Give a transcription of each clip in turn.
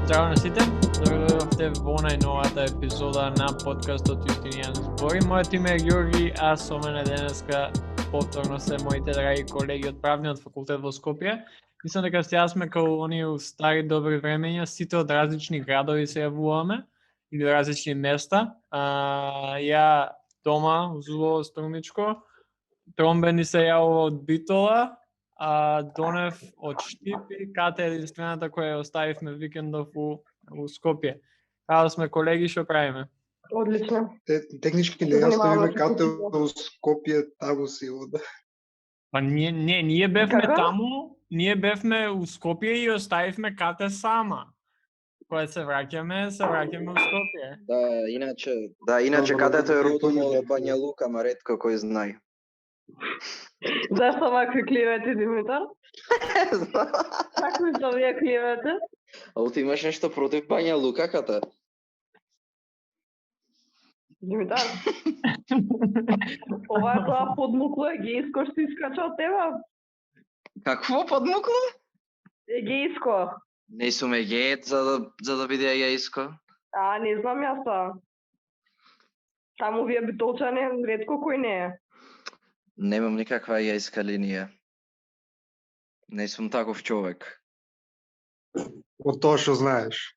Здраво на сите, добре дојдовте во најновата епизода на подкастот Јустинијан збори. Мојот име е Ѓорги, а со мене денеска повторно се моите драги колеги од Правниот факултет во Скопје. Мислам дека сега сме као оние стари добри времења, сите од различни градови се јавуваме или различни места. Ја дома, узло Струмичко, Тромбе ни се јавува од Битола, Донев од Штипи, Кате е единствената која ја оставивме викендов у Скопје. Како сме колеги, што правиме? Одлично. Технички не ја оставиме Кате у Скопје, таму си ода. Па ние бевме Како? таму, ние бевме у Скопје и оставивме Кате сама. Кога се враќаме у Скопје. Иначе Добро, Катето е добро, родом добро. од Бања Лука, ма ретко кој знае. Зашто вакви клевети, Димитар? Како што вие клевете? Ало ти имаш нешто против Бања Лука, Ката? Димитар? Ова е тоа подмукло егејско што искача од тебе? Какво подмукло? Егејско. Не сум егејец за да биде егејско. Не знам јас тоа. Таму вие битолчани, ретко кој не е. Немам никаква егејска линија. Не сум таков човек. Од тоа што знаеш.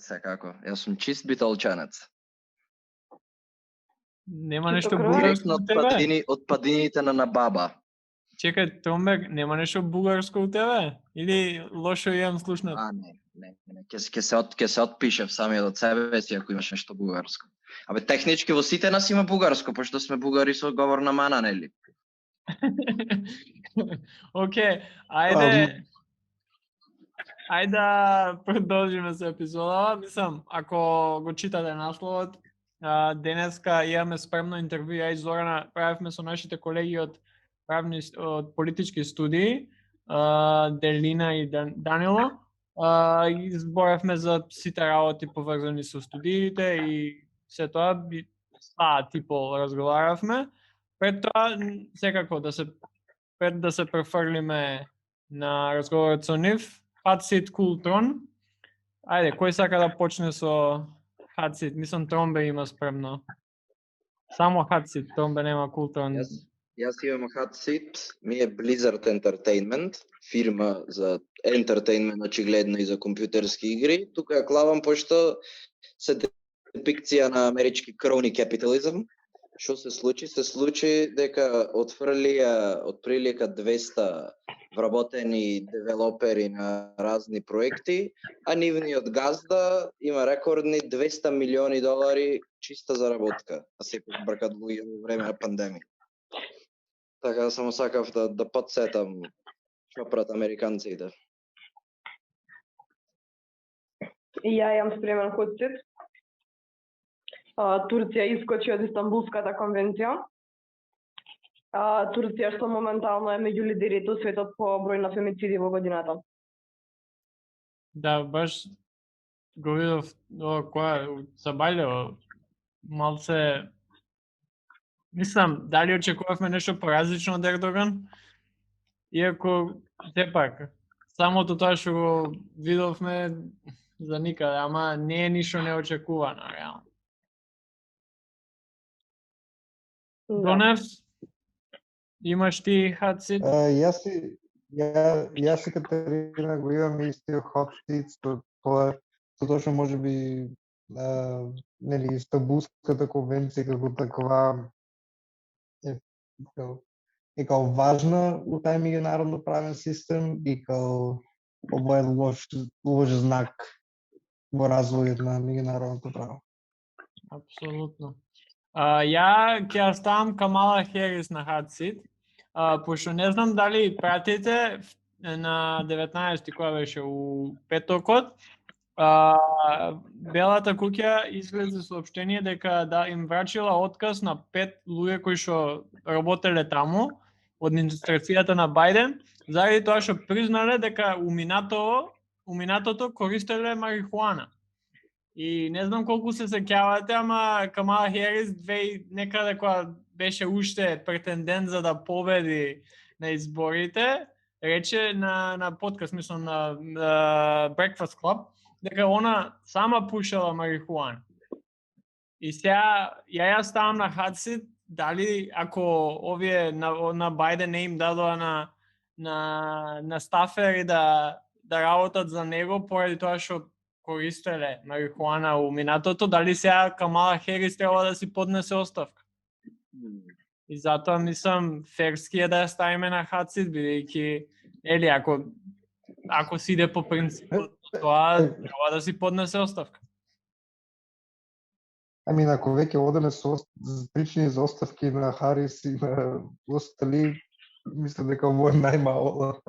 Секако, јас сум чист битолчанец. Нема Чисто нешто крв? бугарско Директно у тебе? од падините на баба. Чекај, Тромбе, нема нешто бугарско у тебе? Или лошо имам слушнат? Не. Ќе се отпишев самиот од себе си ако имаш нешто бугарско. Абе технички во сите нас има бугарско, пошто сме бугари со говорна мана, нели? Океј, ајде да продолжиме со епизодава. Мислам, ако го читате насловот, денеска имаме спремно интервју, ја и Зорана правевме со нашите колеги од политички студии, Делина и Данило. И зборевме за сите работи поврзани со студиите и се тоа типо разговаравме. Пред тоа секако пред да се префрлиме на разговорот со нив, Хатсит Култрон. Ајде, кој сака да почне со Хатсит? Мислам Тромбе има спремно. Само Хатсит, Тромбе нема Култрон. Јас имам Hotseat, ми е Blizzard Entertainment, фирма за ентертейнмент очигледно и за компјутерски игри. Тука ја клавам пошто се депикција на амерички крони капитализам. Што се случи? Се случи дека отфрлија отприлика 200 вработени девелопери на разни проекти, а нивниот газда има рекордни $200 милиони чиста заработка, а секој бркат луѓе во време на пандемија. Така да само сакав да подсетам што прават американците. И ја имам спремен хотсит. Турција искочи од Истанбулската конвенција. Турција што моментално е меѓу лидерите од светот по број на фемициди во годината. Да, баш го видов која Сабајлево малце. Мислам, дали очекувавме нешто поразлично од Ердоган? Иако, сепак, самото тоа што го видовме за никаде, ама не е ништо неочекувано, реално. Донев, имаш ти Хатсит? Јас и Катерина го имам истиот хатсит со тоа што можеби нели Истанбулската конвенција како такова е као важна у тај меѓународно правен систем и као ова е лош знак во развојот на меѓународното право. Апсолутно. Ја ќе ја ставам Камала Херис на Хатсит, пошто не знам дали пратите на 19 која беше у петокот, Белата куќа излезе соопштение дека им врачила отказ на 5 луѓе кои што работеле таму од администрацијата на Бајден, заради тоа што признале дека уминатото користеле марихуана. И не знам колку се сеќавате, ама Камала Херис некаде кога беше уште претендент за да победи на изборите, рече на подкаст, мислам на Breakfast Club, дека она сама пушела марихуана. И сега ја ставам на хатсит, дали ако овие на Бајден не им дадоа на стафери да работат за него поради тоа што користеле марихуана у минатото, дали сега Камала Херис треба да си поднесе оставка. И затоа мислам ферски е да ја ставиме на хатсит, бидејќи ели ако си иде по принципот тоа треба да си поднесе оставка. Ами ако веќе одеме со причини за оставки на Харис и на остали, мислам дека ово е најмало.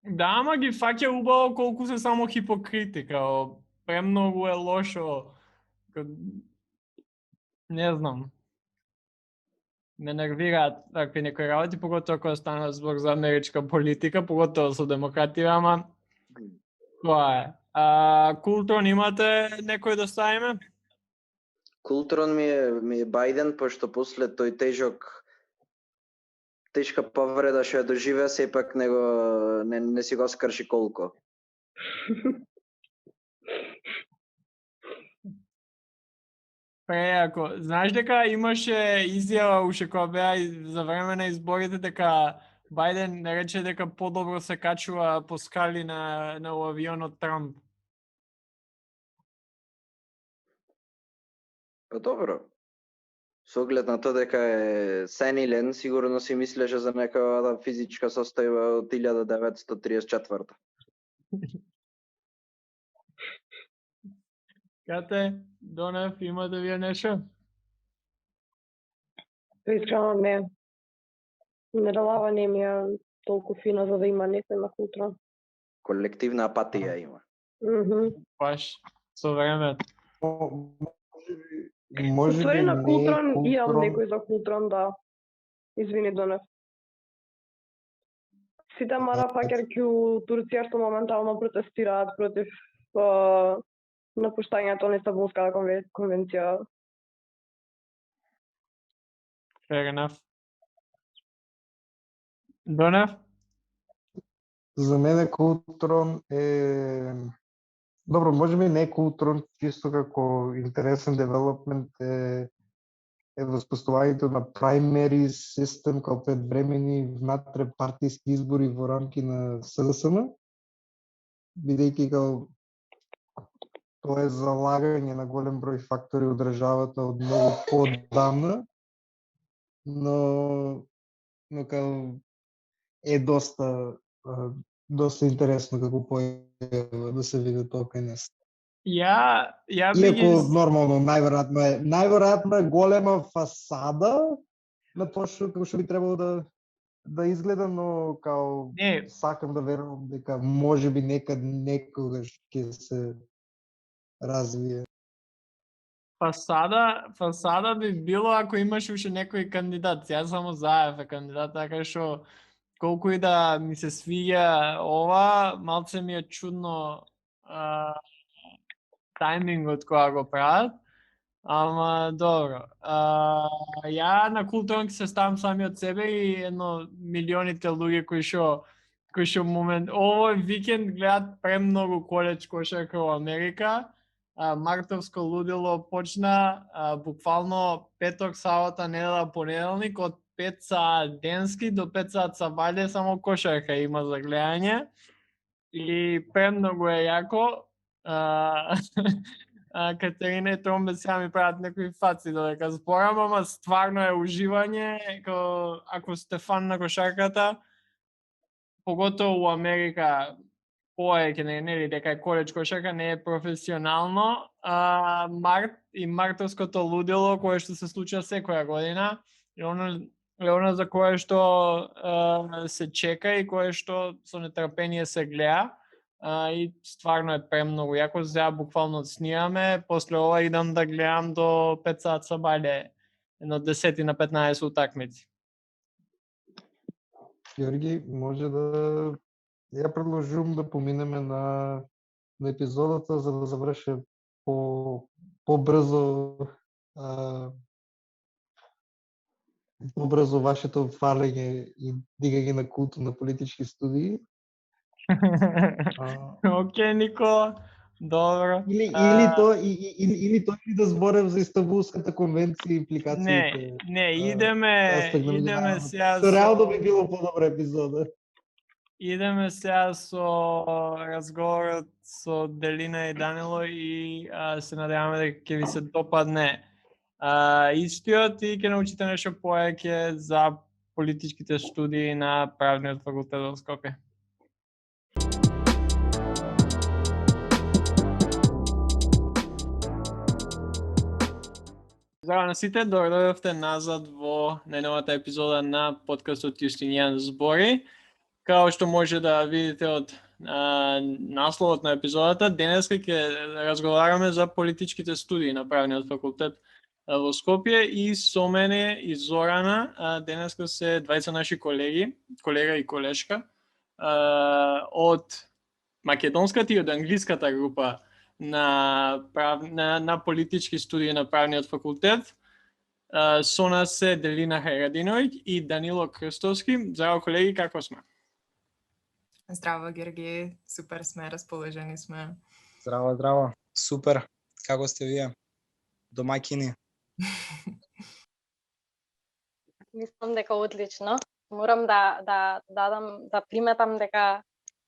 Да, ама ги фаќа убаво колку се само хипокрити, као премногу е лошо. Не знам. Ме нервираат такви некои работи, поготоа кога стана збор за америчка политика, поготоа со демократија, ама тоа е. Култрон имате некој да ставиме? Култрон ми е Бајден, пошто после тој тешка повреда што ја доживеа, сепак не си го скрши колко. Преако. Знаеш дека имаше изјава уште кога беа за време на изборите дека Бајден рече дека подобро се качува по скали на авионот Трамп. Па добро. Со оглед на тоа дека е сенилен, сигурно си мислеше за некоја физичка состојба од 1934. Кате, Донев, имате вие нешто? Искрено не. Нералава не ми е толку фина за да има некој на култура. Колективна апатија има. Баш, со времето. Може би на културон не имам некој за културон, да. Извини, Донев. Сите мадафакерки у Турција што моментално протестираат против напуштањето на Истанбулската конвенција. Fair enough. Донев? За мене Култрон е... Добро, може би не Култрон, чисто како интересен девелопмент е воспоставувањето на primary систем како предвремени внатре партиски избори во рамки на СДСМ, бидејќи како тоа е залагање на голем број фактори од државата од многу подамна, но како е доста интересно како појава да се види тоа кај нас. Ја Иако нормално најверојатно е голема фасада на тоа што би требало да изгледа, но као сакам да верувам дека можеби некогаш ќе се развие. Фасада би било ако имаш уште некој кандидат. Јас само заев кандидат, така што колку и да ми се свиѓа ова, малце ми е чудно тајмингот кога го прават, ама добро. Ја на културон ќе се ставам сами од себе и едно милионите луѓе кои што момент овој викенд гледат премногу колеж кошарка во Америка. Мартовско лудило почна буквално петок, сабота, недела, понеделник од 5 саат денски до 5 саат сабајле само кошарка има за гледање и премногу е јако. Катерина и Тромбе сега ми прават некои фаци додека зборам, ама стварно е уживање, ако сте фан на кошарката, поготово у Америка, повеќе нели дека е колеж кошарка, не е професионално. Мартовското лудило кое што се случува секоја година, и она за кое што се чека и кое што со нетрпение се гледа. И стварно е премногу јако. Сега буквално снимаме, после ова идам да гледам до 5 саат сабајле, едно 10 на 15 утакмици. Јорги, може да ја предложувам да поминеме на епизодата за да заврши побрзо побрзо вашето фалење и дигање на култу на политички студии. Океј, Никола. Добро. Или да зборев за Истанбулската конвенција и импликациите. Не, идеме сега Што реално би било подобра епизода. Идеме сега со разговорот со Делина и Данило и се надеваме дека ќе ви се допадне истиот и ќе научите нешто повеќе за политичките студии на Правниот факултет во Скопје. Здраво на сите, добро дојдовте назад во најновата епизода на подкастот Јустинијан збори. Као што може да видите од насловот на епизодата, денеска ќе разговараме за политичките студии на Правниот факултет во Скопје и со мене и Зорана. Денеска се двајца наши колеги, колега и колешка, од македонската и од англиската група на политички студии на Правниот факултет. Со нас се Делина Хајрадиновиќ и Данило Крстовски. Здраво колеги, како сме? Здраво, Георги, супер сме, расположени сме. Здраво, супер. Како сте вие? Домаќини? Мислам дека одлично. Морам да приметам дека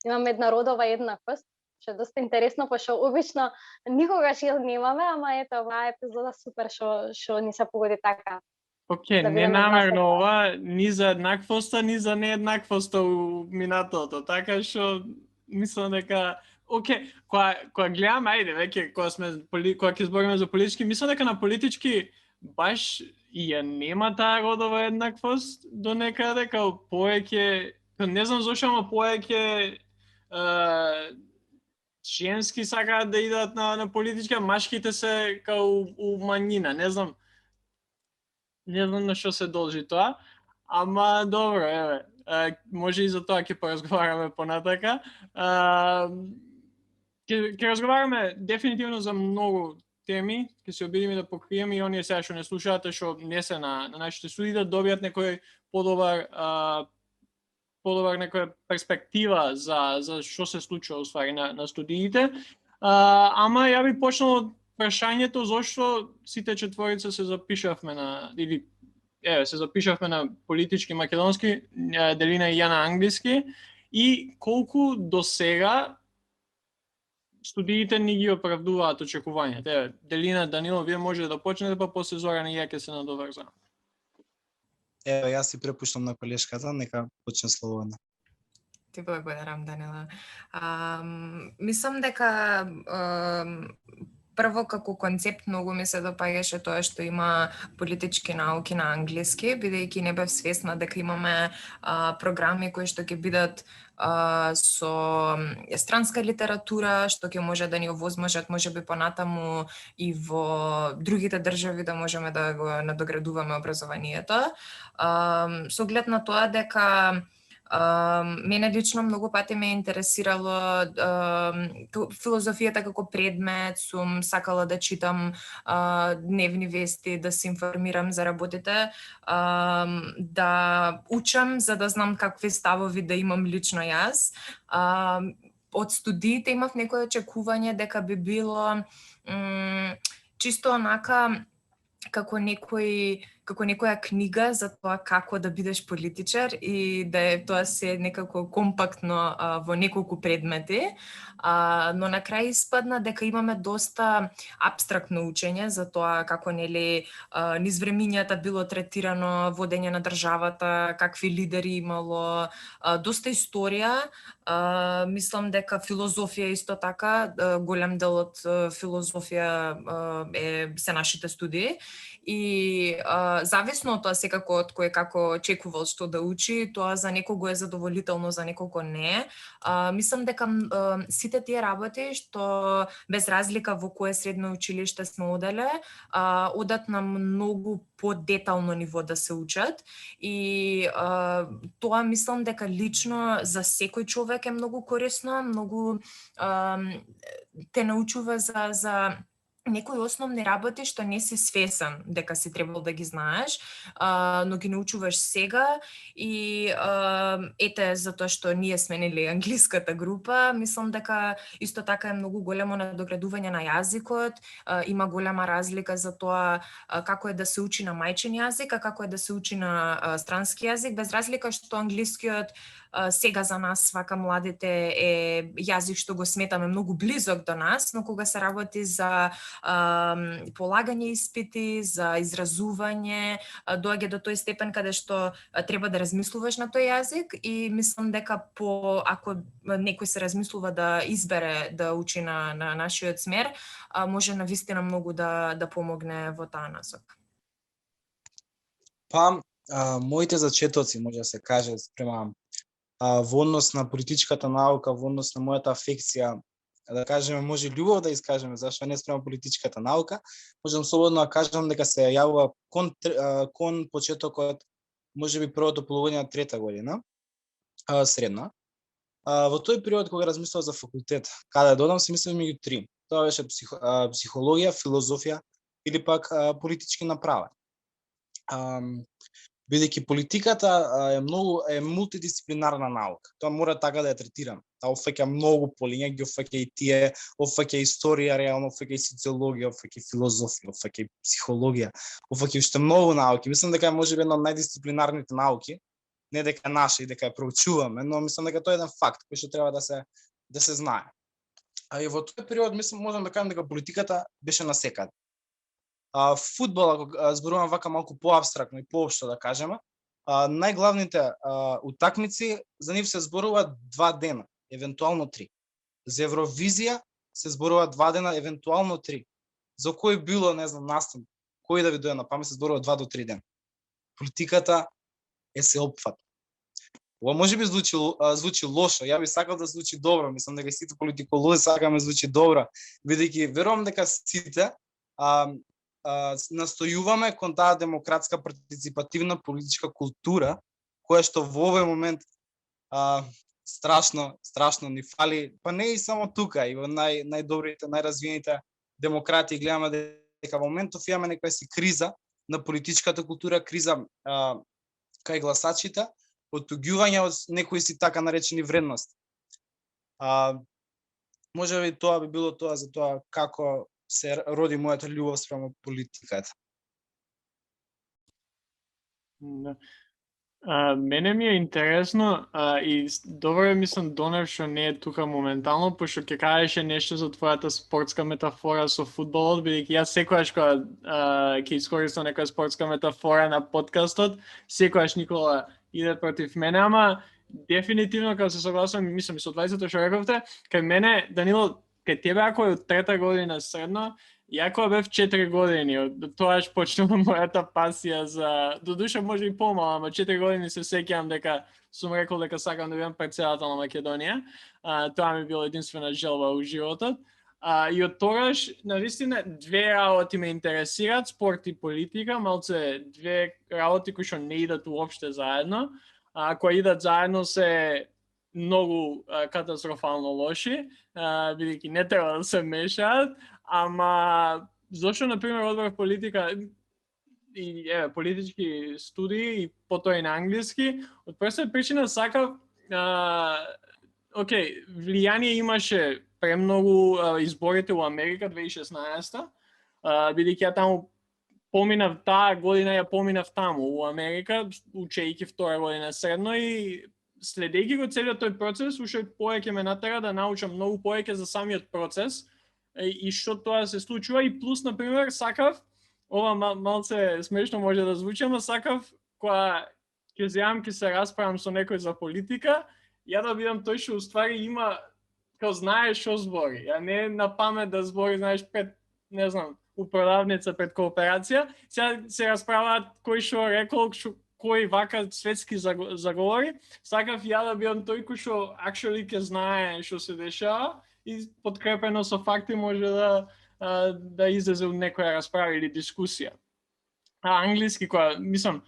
имаме една родова еднаквост, што е доста интересно, пошто обично никогаш ја немаме, ама ето оваа епизода супер што ни се погоди така. Океј, Да не видиме намерно дваста. ова, ни за еднаквоста, ни за нееднаквоста у минатото, така што мислам дека океј, кога гледаме, ајде веќе кога ќе збориме за политички, мислам дека на политички баш и ја нема таа родова еднаквост до некаде, као повеќе, не знам зошто, ама повеќе женски сакаат да идат на политички, а машките се као у мањина, не знам на што се должи тоа, ама добро, еве, може и за тоа ќе поразговараме понатака. Ќе разговараме дефинитивно за многу теми, ќе се обидиме да покриеме и оние сега што не слушаат, што не се на нашите студии, да добијат некој подобар некоја перспектива за што се случува уствари на студиите. Ама ја би почнал од прашањето зошто сите четворица се запишавме на политички македонски, Делина и ја на англиски, и колку до сега студиите ни ги оправдуваат очекувањата. Делина, Данило, вие може да почнете, па после Зорана и ја ќе се надоврзам. Еве, јас си препуштам на колешката, нека почне слободно. Ти благодарам, Данила. Мислам дека прво како концепт многу ми се допаѓаше тоа што има политички науки на англиски, бидејќи не бев свесна дека имаме програми кои што ќе бидат со странска литература, што ќе може да ни овозможат можеби понатаму и во другите држави да можеме да го надоградуваме образованието. Со оглед на тоа дека мене лично многу пати ме интересирало филозофијата како предмет, сум сакала да читам дневни вести, да се информирам за работите, да учам за да знам какви ставови да имам лично јас. Од студиите имав некој очекување дека би било чисто онака како некоја книга за тоа како да бидеш политичар и да е тоа се некако компактно во неколку предмети, но на крај испадна дека имаме доста апстрактно учење за тоа како низ времињата било третирано водење на државата, какви лидери имало, доста историја. Мислам дека филозофија исто така, голем дел од филозофија се нашите студии. И зависно од тоа секако од кој како очекувал што да учи, тоа за некого е задоволително, за некого не. Мислам дека сите тие работи што без разлика во кое средно училиште сме оделе, одат на многу подетално ниво да се учат и тоа мислам дека лично за секој човек е многу корисно, многу те научува за некои основни работи што не си свесен дека си требал да ги знаеш, но ги научуваш сега и ете затоа што ние сменили англиската група, мислам дека исто така е многу големо надоградување на јазикот, има голема разлика за тоа како е да се учи на мајчин јазик, а како е да се учи на странски јазик, без разлика што англискиот сега за нас, вака младите, е јазик што го сметаме многу близок до нас, но кога се работи за полагање испити, за изразување, доаѓа до тој степен каде што треба да размислуваш на тој јазик и мислам дека ако некој се размислува да избере да учи на нашиот смер, може навистина многу да помогне во таа насока. Па, моите зачетоци, може да се каже, спрема во однос на политичката наука, во однос на мојата афекција, да кажеме, може љубов да искажеме, зашто не спрема политичката наука, можам слободно да кажам дека се јавува кон почетокот, можеби првото полугодие на трета година, средна. Во тој период кога размислував за факултет, каде додам, се мислев меѓу три. Тоа беше психологија, филозофија или пак политички направа. Бидејќи политиката е мултидисциплинарна наука. Тоа мора така да ја третирам. Таа опфаќа многу полиња, ги опфаќа и тие, опфаќа историја, реално опфаќа и социологија, опфаќа и филозофија, опфаќа и психологија, опфаќа уште многу науки. Мислам дека е можеби една од најдисциплинарните науки, не дека наша и дека ја проучуваме, но мислам дека тоа е еден факт кој што треба да се знае. А и во тој период мислам можам да кажам дека политиката беше насекаде. Фудбал, ако зборувам вака малку поапстрактно и поопшто да кажеме, најглавните утакмици за нив се зборува 2 дена, евентуално 3. За Евровизија се зборува 2 дена, евентуално 3. За кој било, не знам, настан, кој да ви дојде на памет, се зборува 2 до 3 дена. Политиката е сеопфатна. Ова можеби звучи лошо, ја би сакал да звучи добро, мислам дека сите политиколози сакаме звучи добро, бидејќи верувам дека сите настојуваме кон таа демократска партиципативна политичка култура, која што во овој момент страшно ни фали, па не и само тука, и во најдобрите, најразвиените демократии гледаме дека во моментов имаме некоја си криза на политичката култура, криза кај гласачите, оттуѓување од некои си така наречени вредности. Можеби тоа би било тоа за тоа како се роди мојата љубов спрема политиката. Да. Мене ми е интересно и добро мислам Донев што не е тука моментално, пошто ќе кажеше нешто за твојата спортска метафора со фудбалот, бидејќи јас секогаш кога ќе искористам некоја спортска метафора на подкастот, секогаш Никола иде против мене, ама дефинитивно кога се согласувам, мислам и со 20-то што рековте, кај мене, Данило, кај тебе ако е од трета година средно, ја кога бев 4 години, од тоаш почнува мојата пасија за, додуша може и помало, ама 4 години се сеќавам дека сум рекол дека сакам да бидам председател на Македонија. Тоа ми било единствена желба у животот. И од тогаш, навистина, две работи ме интересираат, спорт и политика, малце две работи кои што не идат уопште заедно. Кои идат заедно се многу катастрофално лоши, бидејќи не треба да се мешаат, ама зошто, например, одбрав политика и политички студии и потоа и на англиски, од проста причина сакав, влијание имаше премногу изборите во Америка 2016, бидејќи ја таму поминав таа година, ја поминав таму во Америка, учејќи втора година средно и следејќи го целиот тој процес, уште повеќе ме натера да научам многу повеќе за самиот процес и што тоа се случува и плюс, например, сакав, ова малце смешно може да звучи, ама сакав кога ќе земам, ќе се расправам со некој за политика, ја да бидам тој што уствари има, као знае што збори, а не на памет да збори, знаеш, пред, не знам, у продавница пред кооперација, сега се расправаат кој што рекол, кој вака светски заговори, сакав ја да бидам тој кој што actually ќе знае што се дешава и подкрепено со факти може да излезе од некоја расправа или дискусија. Англиски која, мислам,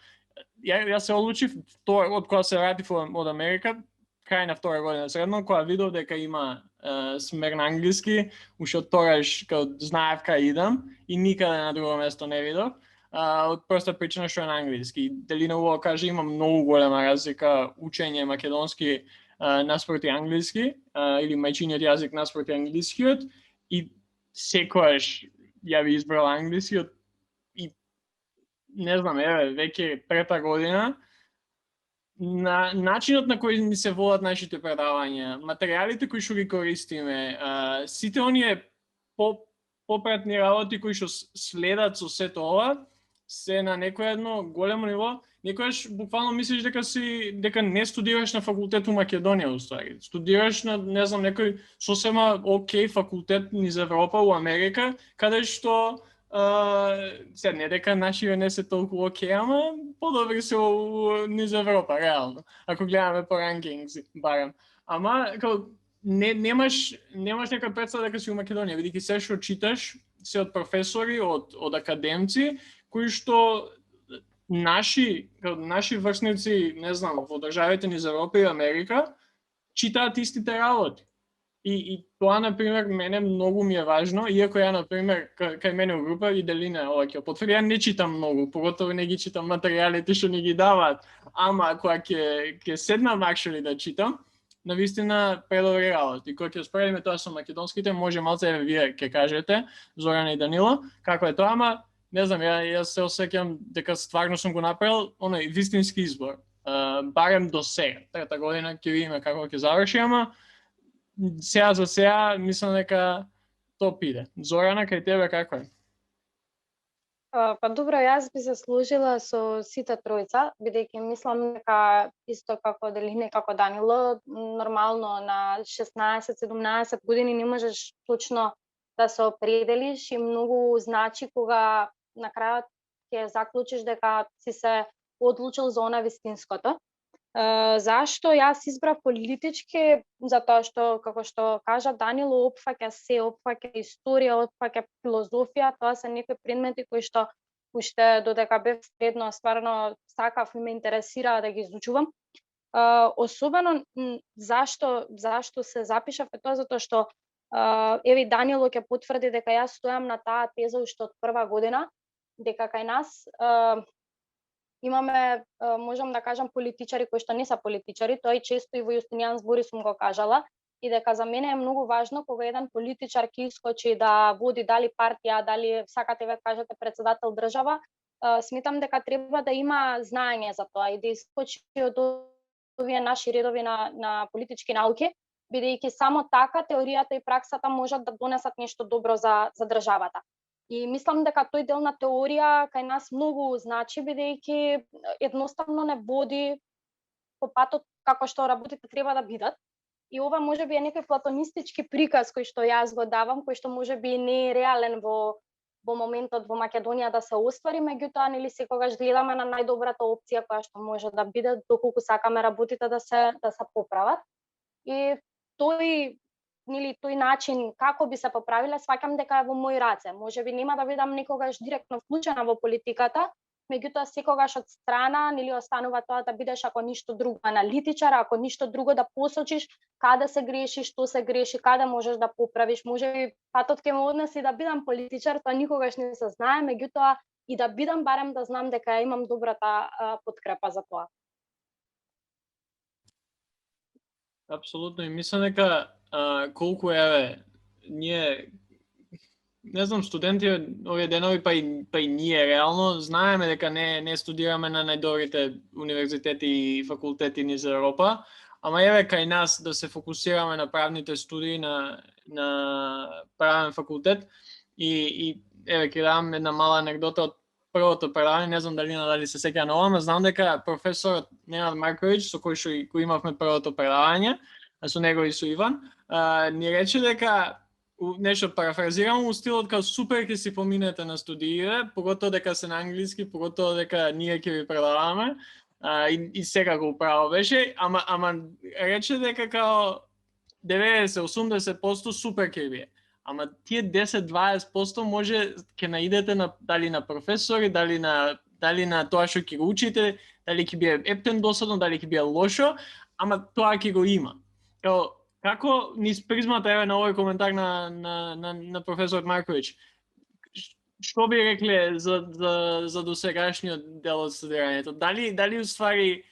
ја се одлучив од кога се вратив од Америка, крај на втора година средно, кога видов дека има смер на англиски, уште тогаш као знаев кај идам и никаде на друго место не видов. Од проста причина што е на англиски. Делина Уо каже има многу голема разлика учење македонски наспроти англиски или мајчиниот јазик наспроти англискиот и секојаш ја би избрал англискиот и не знам, еве, веќе трета година на начинот на кој ни се водат нашите предавања, материјалите кои што ги користиме, сите оние попратни работи кои што следат со сето ова, се на некој едно големо ниво. Некојаш буквално мислиш дека не студираш на факултет у Македонија уствари. Студираш на, не знам, некој сосема окей факултет низ Европа, у Америка, каде што се не дека нашите не се толку окей, ама подобри се низ Европа, реално. Ако гледаме по ранкингси, барем. Ама немаш нека представа дека си у Македонија, бидејќи се што читаш се од професори, од академци, кои што наши врсници, не знам, во државите низ Европа и Америка, читаат истите работи. И тоа, например, мене многу ми е важно, иако ја, например, кај мене у група и Делина, ова ќе потврди, ја не читам многу, поготово не ги читам материјалите што ни ги даваат, ама кога ќе седнам actually да читам, навистина предобри работи. Кога ќе споредиме тоа со македонските, може малце вие ќе кажете, Зорана и Данило, како е тоа, ама не знам, јас се осеќам дека стварно сум го направил оној вистински избор. Барем до сега. Трета година ќе видиме како ќе заврши, ама сега за сега мислам дека топ иде. Зорана, кај тебе како е? Па добро, јас би се сложила со сите тројца, бидејќи мислам дека исто како Делина, како Данило, нормално на 16-17 години не можеш точно да се определиш и многу значи кога на крајот ќе заклучиш дека си се одлучил за она вистинското. Зашто јас избрав политички? Затоа што, како што кажа Данило, опфаќа се, опфаќа историја, опфаќа филозофија, тоа се некои предмети кои што уште додека бев средно стварно сакав и ме интересира да ги изучувам. Особено зашто се запишав е тоа затоа што еве Данило ќе потврди дека јас стојам на таа теза уште од прва година, дека кај нас имаме, можам да кажам, политичари кои што не се политичари, тоа и често и во Јустинијан збори сум го кажала, и дека за мене е многу важно кога еден политичар ќе искочи да води дали партија, дали сакате ве кажете председател држава, сметам дека треба да има знаење за тоа и да искочи од овие наши редови на политички науки, бидејќи само така теоријата и праксата можат да донесат нешто добро за државата. И мислам дека тој дел на теорија кај нас многу значи, бидејќи едноставно не води по патот како што работите треба да бидат. И ова можеби е некој платонистички приказ кој што јас го давам, кој што можеби не е реален во моментот во Македонија да се оствари, меѓутоа нели секогаш гледаме на најдобрата опција која што може да биде доколку сакаме работите да се поправат. И тој начин како би се поправиле, сваќам дека е во мои раце. Можеби нема да бидам никогаш директно вклучена во политиката, меѓутоа секогаш од страна нели останува тоа да бидеш ако ништо друго аналитичар, ако ништо друго да посочиш каде се греши, што се греши, каде можеш да поправиш. Можеби патот ќе ме однеси да бидам политичар, тоа никогаш не се знае, меѓутоа и да бидам барем да знам дека имам добрата подкрепа за тоа. Апсолутно, и мислам дека колку ние не знам, студенти овие денови па и ние реално знаеме дека не студираме на најдобрите универзитети и факултети низ Европа, ама еве кај нас да се фокусираме на правните студии на правен факултет и еве ќе дам една мала анекдота од првото предавање, не знам дали се сеќа на ова, ама знам дека професорот Ненад Марковиќ, со кој имавме првото предавање, со него и со Иван, ни рече дека нешто парафразирам у стилот као супер ќе си поминете на студиите, поготоа дека се на англиски, поготоа дека ние ќе ви предаваме, и секако управо беше, ама рече дека као 90-80% супер ќе ви е. Ама тие 10-20% може ќе наидете дали на професори, дали на тоа што ќе го учите, дали ќе биде ептен досадно, дали ќе биде лошо, ама тоа ќе го има. како низ призмата еве на овој коментар на професор Марковиќ, што би рекле за досегашниот дел од студирањето? Дали уствари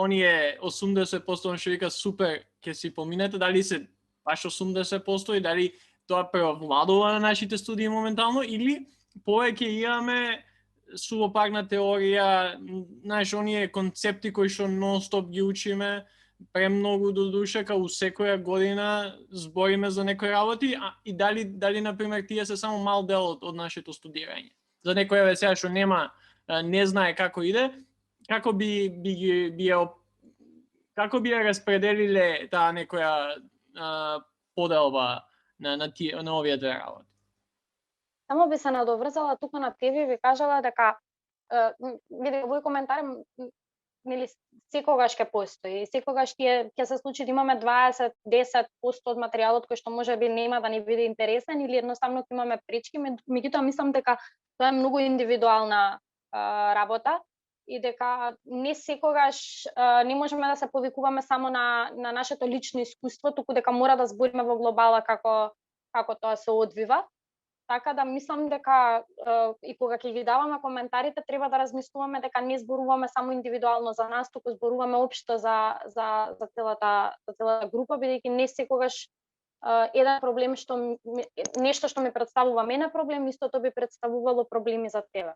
оние 80% што вика супер ќе си поминете, дали се баш 80% и дали тоа превладува на нашите студии моментално, или повеќе имаме сувопарна теорија, знаеш, оние концепти кои што нон-стоп ги учиме, премногу до душа, као секоја година збориме за некои работи, и дали например тие се само мал дел од нашето студирање. За некој еве сега што не знае како иде, како би ја распределиле таа некоја поделба на овие две работи? Само би се надоврзала тука на тебе и ви кажала дека види овој коментар нели секогаш ќе постои, секогаш ќе се случи да имаме 20-10% од материјалот кој што можеби нема да ни биде интересен или едноставно ќе имаме пречки, меѓутоа мислам дека тоа е многу индивидуална работа и дека не секогаш не можеме да се повикуваме само на нашето лично искуство, туку дека мора да збориме во глобала како тоа се одвива. Така да мислам дека и кога ќе ги даваме коментарите треба да размислуваме дека не зборуваме само индивидуално за нас, туку зборуваме општо за целата група, бидејќи не секогаш еден проблем нешто што ми представува мене проблем, истото би представувало проблеми за тебе.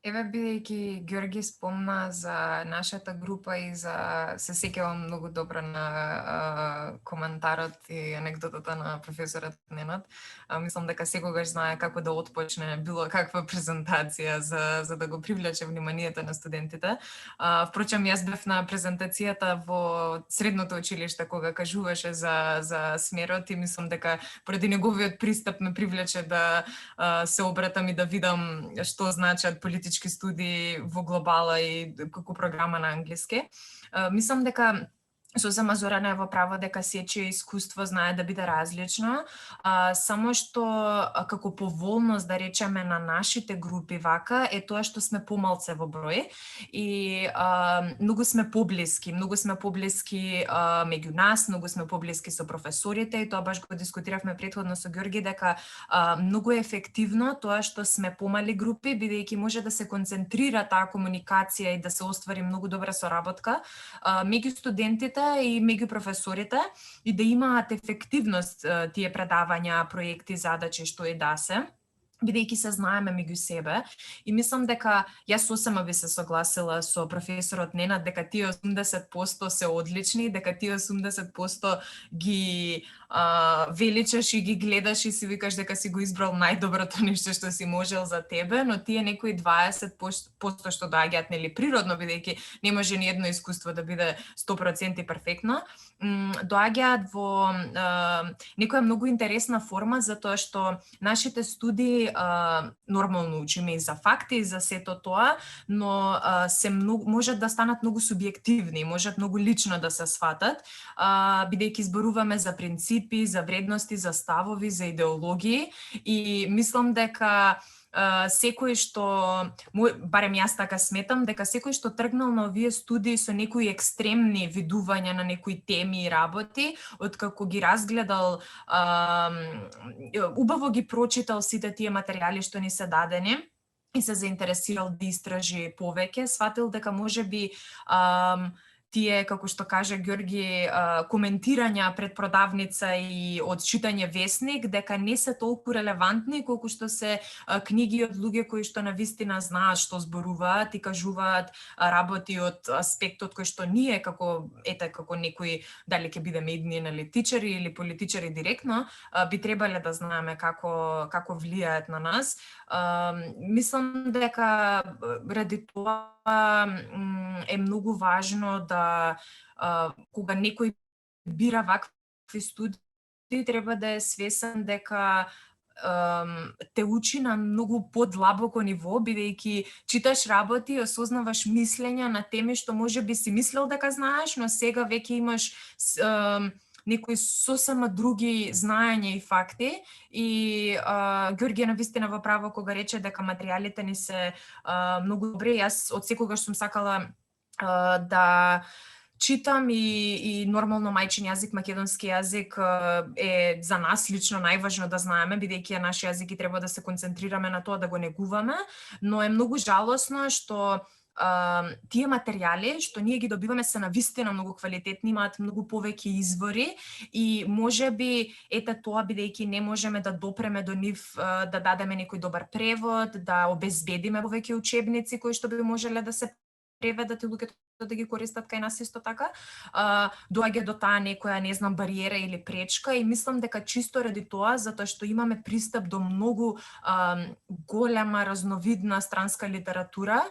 Еве, бидејќи Ѓорги спомна за нашата група и се сеќавам многу добро на коментарот и анекдотата на професорот Ненад. Мислам дека секогаш знае како да отпочне било каква презентација за да го привлече вниманието на студентите. Впрочем, јас бев на презентацијата во средното училиште кога кажуваше за смерот и мислам дека поради неговиот пристап ме привлече да се обратам и да видам што значат политички студии во глобала и како програма на англиски. Мислам дека сосема Зорана е во право дека сечие искуство знае да биде различно, само што како поволност да речеме на нашите групи вака е тоа што сме помалце во број и многу сме поблиски меѓу нас, многу сме поблиски со професорите и тоа баш го дискутиравме претходно со Ѓорги дека многу е ефективно тоа што сме помали групи, бидејќи може да се концентрира таа комуникација и да се оствари многу добра соработка меѓу студентите и меѓу професорите и да имаат ефективност тие предавања, проекти, задачи што и да се, бидејќи се знаеме меѓу себе. И мислам дека јас сосема би се согласила со професорот Ненад дека тие 80% се одлични, дека тие 80% ги величаш и ги гледаш и си викаш дека си го избрал најдоброто нешто што си можел за тебе, но тие некои 20% што доаѓаат нели природно, бидејќи не може ни едно искуство да биде 100% перфектно, доаѓаат во некоја многу интересна форма, затоа што нашите студии нормално учиме и за факти и за сето тоа, но можат да станат многу субјективни, можат многу лично да се сватат, бидејќи зборуваме за принципи, за вредности, за ставови, за идеологии и мислам дека секој што, барем јас така сметам, дека секој што тргнал на овие студии со некои екстремни видувања на некои теми и работи, откако ги разгледал, убаво ги прочитал сите тие материјали што ни се дадени и се заинтересирал да истражи повеќе, сватил дека можеби тие, како што кажа Ѓорги, коментирања пред продавница и од читање весник, дека не се толку релевантни колку што се книги од луѓе кои што навистина знаат што зборуваат и кажуваат работи од аспектот кој што ние како некои, дали ќе бидеме идни аналитичари или политичари директно, би требале да знаеме како влијаат на нас. Мислам дека ради тоа е многу важно да кога некој бира вакви студии треба да е свесен дека те учи на многу подлабоко ниво, бидејќи читаш работи и осознаваш мислења на теми што можеби си мислел дека знаеш, но сега веќе имаш некои сосема други знаења и факти и Ѓорги е навистина во право кога рече дека материјалите ни се многу добри. Јас од секогаш сум сакала да читам и нормално мајчин јазик, македонски јазик е за нас лично најважно да знаеме, бидејќи е наш јазик и треба да се концентрираме на тоа да го негуваме, но е многу жалосно што тие материјали што ние ги добиваме се навистина многу квалитетни, имаат многу повеќе извори и можеби ете тоа бидејќи не можеме да допреме до нив, да дадеме некој добар превод, да обезбедиме повеќе учебници кои што би можеле да се преведат и луѓето да ги користат кај нас исто така, доаѓа до таа некоја, не знам, бариера или пречка и мислам дека чисто ради тоа, затоа што имаме пристап до многу голема разновидна странска литература,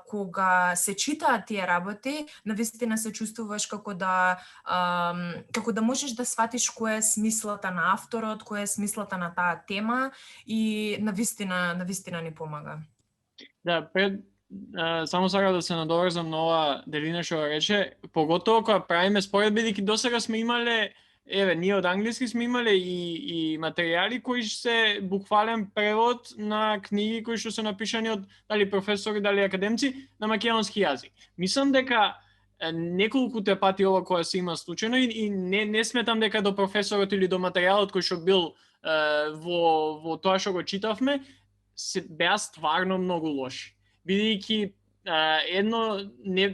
кога се читаат тие работи, навистина се чувствуваш како да можеш да сватиш која е смислата на авторот, која е смислата на таа тема и навистина ни помага. Да, само сакам да се надоврзам на ова Делина што рече, поготово кога правиме според, бидејќи досега сме имале, ние од англиски сме имале и материјали кои се буквален превод на книги кои што се напишани од дали професори, дали академци на македонски јазик. Мислам дека неколку те пати ова која се има случајно и не сметам дека до професорот или до материјалот кој што бил во тоа што го читавме се беа стварно многу лоши. Бидејќи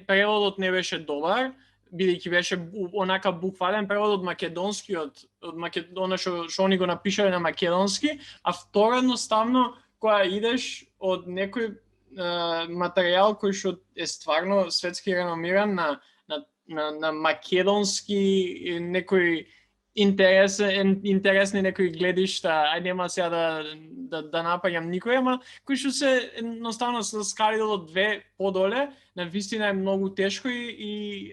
преводот не беше добар, бидејќи беше онака буквален превод од македонскиот, од она што они го напишале на македонски, а второ едноставно кога идеш од некој материјал кој што е стварно светски реномиран на македонски некој интересни некои гледишта, ајде нема сега да напаѓам никој, ама кои што се едноставно скали до 2 подоле, навистина е многу тешко и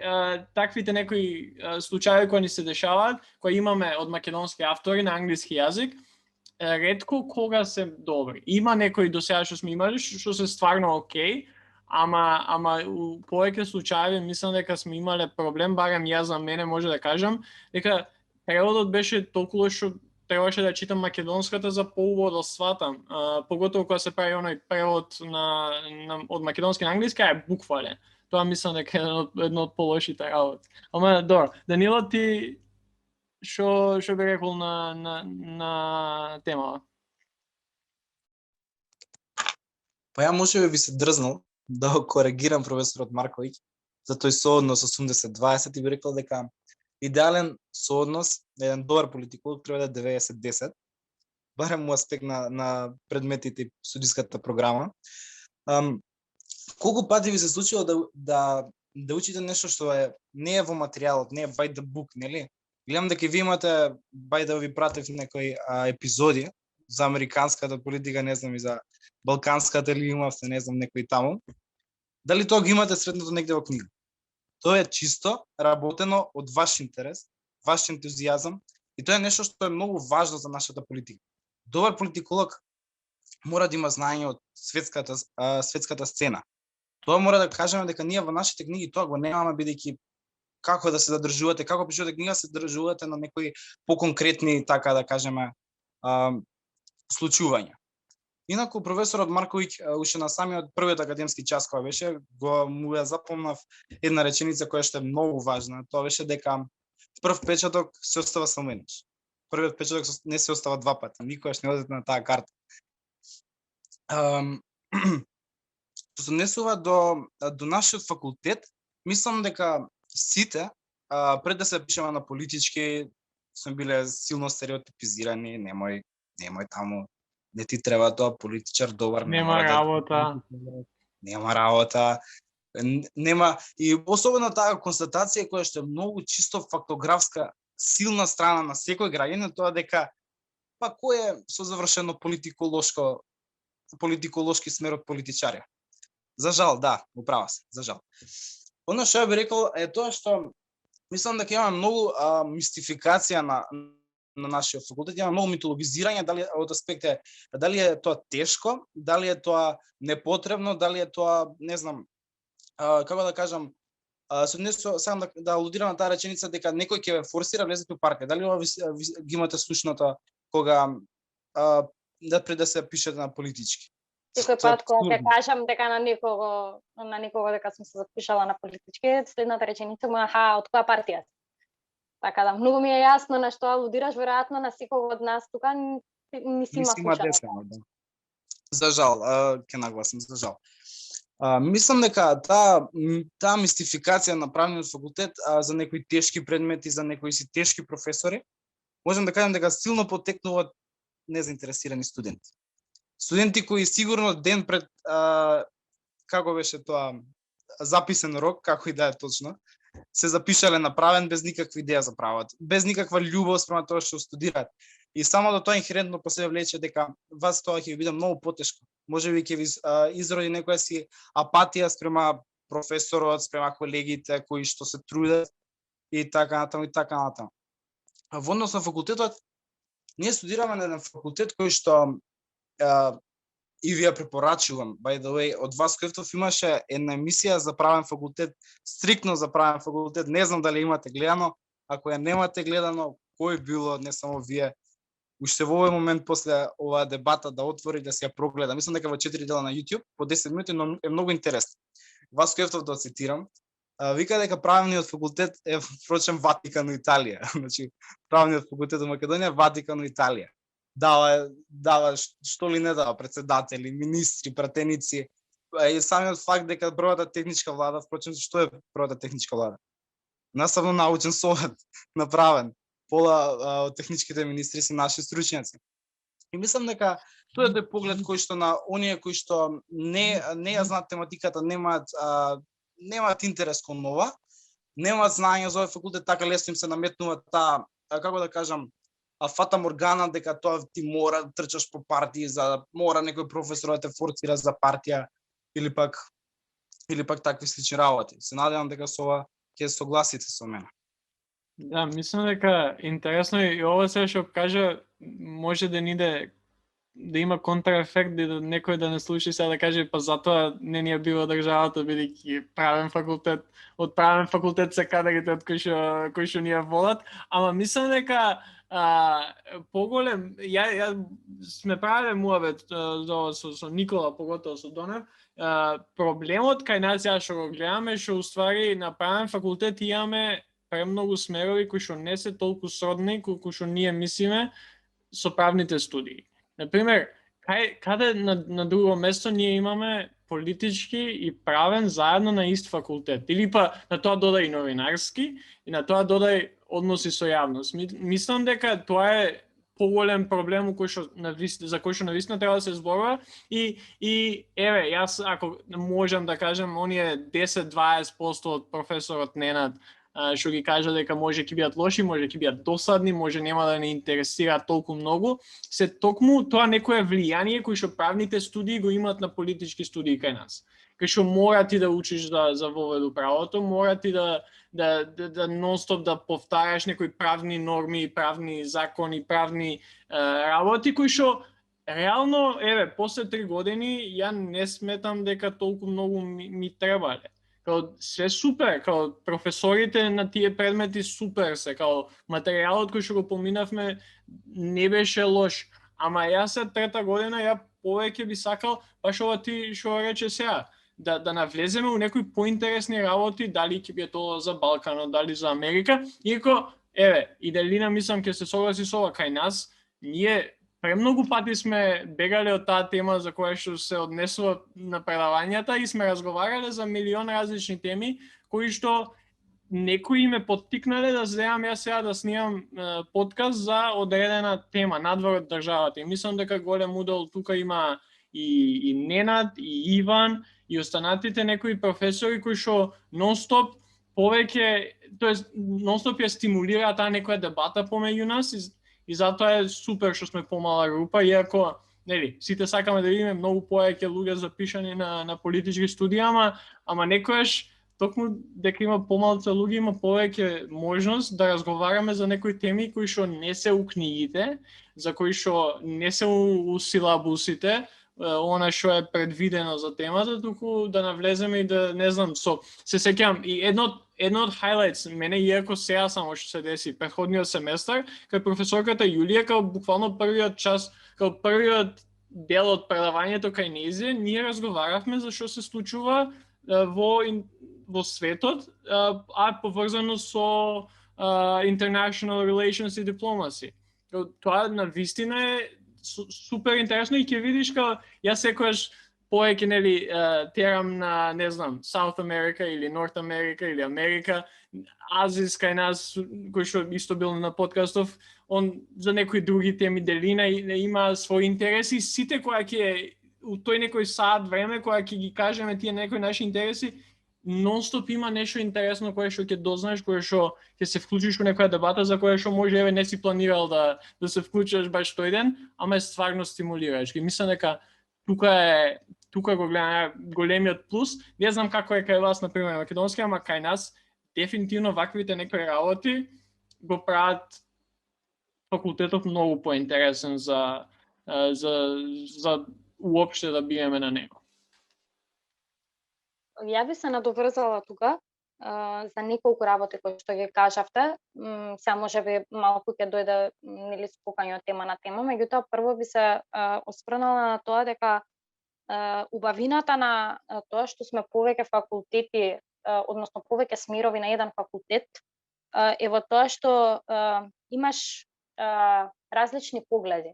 таквите некои случаи кои ни се дешаваат, кои имаме од македонски автори на англиски јазик, ретко кога се добри. Има некои до сега што сме имали што се стварно окей, ама у повеќе случаи мислам дека сме имале проблем, барем јас за мене може да кажам, дека преводот беше толку што требаше да читам македонската за поубаво да сватам. Поготово кога се прави оној превод од македонски на англиски, е буквален. Тоа мислам дека е едно од полошите работи. Ама добро, Данило, ти што би рекол на темава? Па ја може би се дрзнал да коригирам професорот Марковиќ за тој сооднос 80-20 и би рекол дека идеален сооднос на еден добар политиколог треба да е 90-10, барем у аспект на предметите и студиската програма. Колку пати ви се случило да учите нешто што не е во материјалот, не е by the book, нели? Гледам дека ви имате, бај да ви пратив некои епизоди за американската политика, не знам и за балканската или имавте, не знам, некои таму. Дали тоа го имате средното негде во книга? Тоа е чисто работено од ваш интерес, ваш ентузијазам и тоа е нешто што е многу важно за нашата политика. Добар политиколог мора да има знаење од светската сцена. Тоа мора да кажеме дека ние во нашите книги тоа го немаме, бидејќи како да се задржувате, како пишувате книга, се задржувате на некои поконкретни, така да кажеме, случувања. Инаку професорот Марковиќ уште на самиот првиот академски час кога беше, му ја запомнав една реченица која што е многу важна. Тоа беше дека прв печаток се остава само еднаш. Првиот печаток не се остава два пати, никогаш не одите на таа карта. Што се однесува до нашиот факултет, мислам дека сите пред да се пишеме на политички сме биле силно стереотипизирани, немој таму, не ти треба тоа политичар добар, нема работа. Нема работа. Нема и особено таа констатација која што е многу чисто фактографска, силна страна на секој граѓанин, тоа дека па кој е со завршено политиколошки смер од политичарја. За жал, да, управа се, за жал. Оно што ја би рекол е тоа што мислам дека има многу мистификација на нашиот факултет, има многу митологизирање, дали од аспект е дали е тоа тешко, дали е тоа непотребно, дали е тоа, не знам, како да кажам, сакам да алудирам на таа реченица дека некој ќе ве форсира влезете у парка. Дали ова ги имате слушното кога да пред да се пишете на политички? Секој пат кога ќе кажам дека на никого дека сум се запишала на политички, следната реченица му е аха, од која партија си? Така да, многу ми е јасно на што алудираш, веројатно на секој од нас тука не си има десено, да. За жал, ќе нагласам, за жал. Мислам дека таа мистификација на правниот факултет за некои тешки предмети, за некои си тешки професори, можам да кажам дека силно потекнува незаинтересирани студенти. Студенти кои сигурно ден пред како беше тоа записен рок, како и да е точно, се запишале направен без никаква идеја за правот, без никаква љубов спрема тоа што студираат. И само до тоа инхерентно по себе влече дека вас тоа ќе ви биде многу потешко. Можеби ќе ви изроди некоја си апатија спрема професорот, спрема колегите кои што се трудат и така натаму и така натаму. Во однос на факултетот, ние студираме на еден факултет кој што и ви ја препорачувам, by the way, од вас Коевтов имаше една емисија за правен факултет, стриктно за правен факултет, не знам дали имате гледано, ако ја немате гледано, кој било, не само вие, уште во овој момент после оваа дебата да отвори да се ја прогледа. Мислам дека во 4 дела на YouTube, по 10 минути, но е многу интересно. Вас Коевтов да цитирам, вика дека правниот факултет е впрочем Ватикано Италија. Значи, правниот факултет во Македонија е Ватикано Италија. Дава што ли не дава, председатели, министри, пратеници. И самиот факт дека првата техничка влада, впрочем, што е првата техничка влада? Наставно научен совет направен. Пола од техничките министри се наши стручњаци. И мислам дека тоа е поглед кој што на оние кои што не ја знаат тематиката, немаат интерес кон нова, немаат знаење за овој факултет, така лесно им се наметнува таа, како да кажам, фата моргана дека тоа ти мора да трчаш по партии, мора некој професор да те форцира за партија или пак такви слични работи. Се надевам дека со ова ќе согласите со мене. Да, мислам дека интересно и ова се што кажа може да да има контраефект и да некој да не слуша сега да каже па затоа не ни е било државата бидејќи правен факултет, од правен факултет се кадрите од кои што ни ја волат, ама мислам дека поголем, ја сме правеле муабет со Никола, поготово со Донев, проблемот кај нас ја што го гледаме, што уствари на правен факултет имаме премногу смерови кои што не се толку сродни колку што ние мислиме со правните студии. Например, каде на друго место ние имаме политички и правен заедно на ист факултет. Или па на тоа додај новинарски и на тоа додај односи со јавност. Мислам дека тоа е поголем проблем за кој што навистина треба да се зборува и еве, јас ако можам да кажам, оние 10-20% од професорот Ненад што ги кажа дека може ќе бидат лоши, може ќе бидат досадни, може нема да не интересира толку многу, се токму тоа некое влијание кој што правните студии го имаат на политички студии кај нас. Кај што мора ти да учиш за воведу правото, мора ти да нон-стоп да повтараш некои правни норми, правни закони, правни работи кои што реално, еве, после 3 години ја не сметам дека толку многу ми требале. Као се супер, као професорите на тие предмети супер се, као материјалот кој што го поминавме не беше лош, ама јас се 3-та година ја повеќе би сакал, баш ова ти што рече сега, да навлеземе у некои поинтересни работи, дали ќе биде тоа за Балканот, дали за Америка, иако, еве, Иделина мислам ќе се согласи со ова, кај нас, ние премногу пати сме бегале од таа тема за која што се однесува на предавањата и сме разговарале за милион различни теми, кои што некои ме поттикнале да земам јас сега да снимам подкаст за одредена тема, надвор од државата. И мислам дека голем удел тука има и Ненад, и Иван, и останатите некои професори кои што нон-стоп повеќе, тоест нон-стоп ја стимулира таа некоја дебата помеѓу нас и затоа е супер што сме помала група, иако нели сите сакаме да видиме многу повеќе луѓе запишани на политички студии, ама некојаш токму дека има помалку луѓе, има повеќе можност да разговараме за некои теми кои што не се у книгите, за кои што не се у силабусите, она што е предвидено за темата, туку да навлеземе и да, не знам, се сеќавам, и едно од хайлайтс мене, иако сега само што се деси, предходниот семестар, кај професорката Јулија, као буквално првиот час, као првиот дел од предавањето кај незе, ние разговаравме за што се случува во светот, а поврзано со international relations и diplomacy. Тоа на вистина е супер интересно и ќе видиш како јас секогаш повеќе нели терам на, не знам, South America или North America или Америка, Азис кај нас, кој што исто бил на подкастов, он за некои други теми делина и има своји интереси, сите која ќе у тој некој сат време која ќе ги кажеме тие некои наши интереси, нонстоп има нешто интересно кое што ќе дознаеш, кое што ќе се вклучиш во некоја дебата за кое што може еве не си планирал да се вклучиш баш тој ден, ама е стварно стимулирајќи. Мислам дека тука го гледам големиот плюс. Не знам како е кај вас на пример македонски, ама кај нас дефинитивно ваквите некои работи го прават факултетот многу поинтересен за уопште да биеме на него. Ја би се надоврзала тука за неколку работи кои што ги кажавте. Сега можеби малку ќе дојде нели скокање од тема на тема, меѓутоа прво би се осврнала на тоа дека убавината на тоа што сме повеќе факултети, односно повеќе смерови на еден факултет, е во тоа што имаш различни погледи.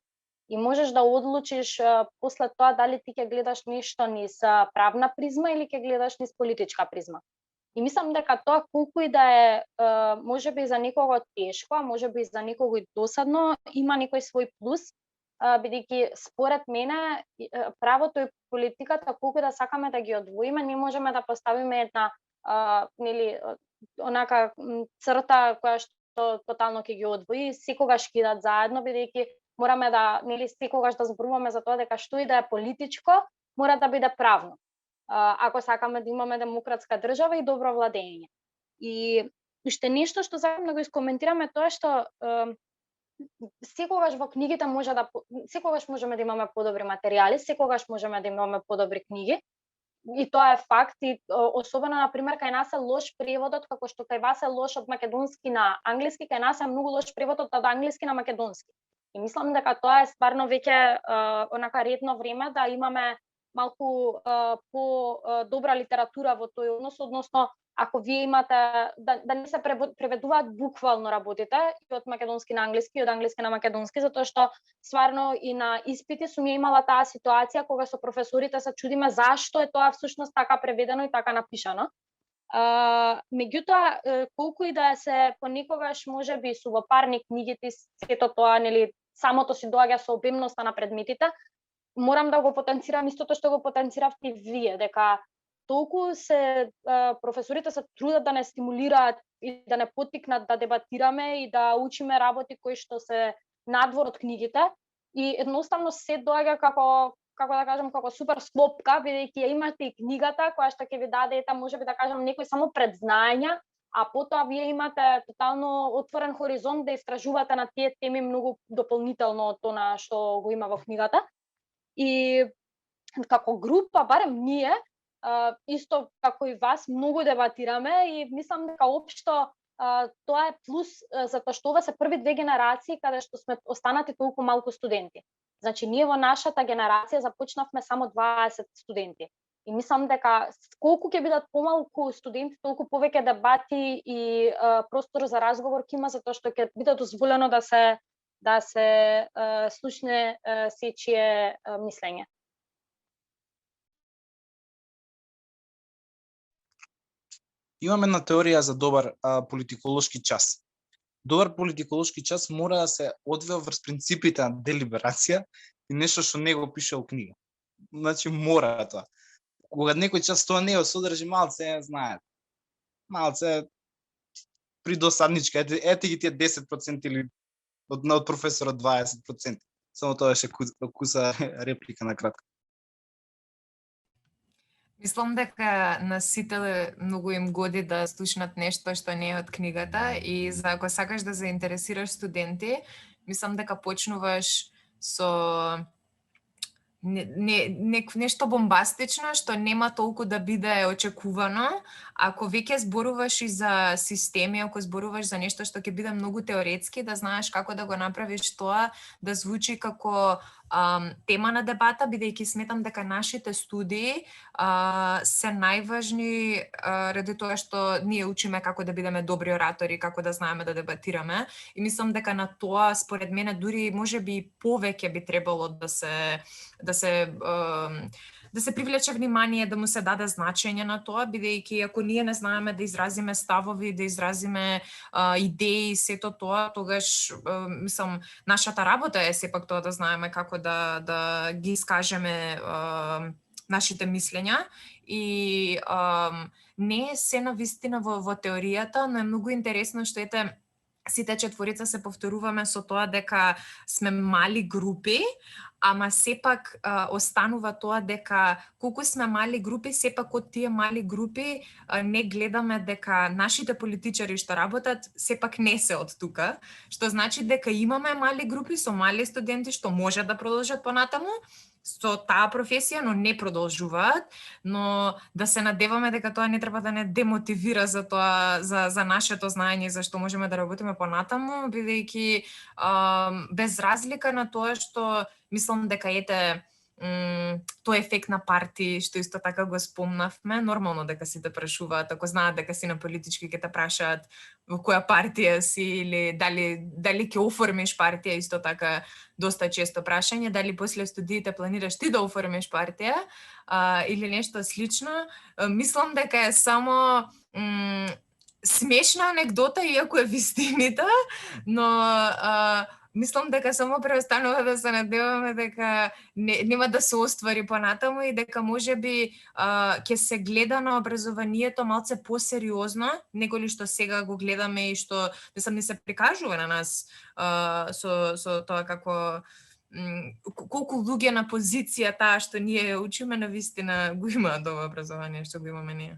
И можеш да одлучиш после тоа дали ти ќе гледаш нешто низ правна призма или ќе гледаш низ политичка призма. И мислам дека тоа колку и да е можеби за некого тешко, а можеби и за некого и досадно, има некој свој плюс, бидејќи според мене правото и политиката колку да сакаме да ги одвоиме, не можеме да поставиме една нели онака црта која што тотално ќе ги одвои, секогаш ќе идат заедно, бидејќи мораме да нели секогаш да зборуваме за тоа дека што и да е политичко, мора да биде правно. Ако сакаме да имаме демократска држава и добро владење. И уште нешто што сакам да го искоментираме тоа што секогаш во книгите секогаш можеме да имаме подобри материјали, секогаш можеме да имаме подобри книги. И тоа е факт и особено на пример кај нас е лош преводот, како што кај вас е лош од македонски на англиски, кај нас е многу лош преводот од англиски на македонски. И мислам дека тоа е стварно веќе онака ретно време да имаме малку по добра литература во тој однос, односно ако вие имате да не се преведуваат буквално работите и од македонски на англиски и од англиски на македонски, затоа што стварно и на испити сум ја имала таа ситуација кога со професорите се чудиме зашто е тоа всушност така преведено и така напишано. Меѓутоа колку и да се понекогаш можеби сувопарни книгите, сето тоа нели самото си доаѓа со обемноста на предметите, морам да го потенцирам истото што го потенциравте вие, дека толку се професорите се трудат да не стимулираат и да не поттикнат да дебатираме и да учиме работи кои што се надвор од книгите и едноставно се доаѓа како да кажам како супер склопка, бидејќи ја имате и книгата која што ќе ви даде можеби да кажам некои само предзнаења, а потоа вие имате тотално отворен хоризонт да истражувате на тие теми многу дополнително од тоа што го има во книгата. И како група, барем ние, исто како и вас, многу дебатираме и мислам дека општо тоа е плюс затоа што ова се први две генерации каде што сме останати толку малку студенти. Значи ние во нашата генерација започнавме само 20 студенти. И мислам дека колку ќе бидат помалку студенти, толку повеќе дебати и простор за разговор ќе има затоа што ќе биде дозволено да се слушне сечие мислење. Имаме една теорија за добар политиколошки час. Добар политиколошки час мора да се одвива врз принципите на делиберација и нешто што не го пише во книга. Значи мора тоа. Кога некој час тоа не го содржи, малце знаат. Малце придосадничка, ете ги тие 10% или од професорот 20%. Само тоа ше куса реплика на кратко. Мислам дека на сите многу им годи да слушнат нешто што не е од книгата и за ако сакаш да заинтересираш студенти, мислам дека почнуваш со нешто бомбастично што нема толку да биде очекувано. Ако веќе зборуваш и за системи, ако зборуваш за нешто што ќе биде многу теоретски, да знаеш како да го направиш тоа да звучи како тема на дебата, бидејќи сметам дека нашите студии се најважни ради тоа што ние учиме како да бидеме добри оратори, како да знаеме да дебатираме, и мислам дека на тоа според мене дури можеби повеќе би требало да се привлече внимание, да му се даде значење на тоа, бидејќи ако ние не знаеме да изразиме ставови, да изразиме идеи, сето тоа, тогаш мислам нашата работа е сепак тоа да знаеме како да ги искажеме нашите мислења, и не е се на вистина во теоријата, но е многу интересно што ете сите четворица се повторуваме со тоа дека сме мали групи, ама сепак останува тоа дека колку сме мали групи, сепак од тие мали групи не гледаме дека нашите политичари што работат сепак не се од тука, што значи дека имаме мали групи со мали студенти што може да продолжат понатаму со таа професија, но не продолжуваат, но да се надеваме дека тоа не треба да не демотивира за тоа, за нашето знаење, за што можеме да работиме понатаму, бидејќи без разлика на тоа што мислам дека ете тој ефект на партии што исто така го спомнавме, нормално дека сите прашуваат, ако знаат дека си на политички ќе те прашаат во која партија си или дали ќе оформиш партија, исто така доста често прашање, дали после студиите планираш ти да оформиш партија или нешто слично. Мислам дека е само смешна анекдота, иако е вистината, но мислам дека само преостанува да се надеваме дека нема да се оствари понатаму и дека можеби ќе се гледа на образованието малце посериозно, неголи што сега го гледаме и што не се прикажува на нас со тоа како колку луѓе на позиција таа што ние учиме на вистина го имаат ова образование што го имаме ние.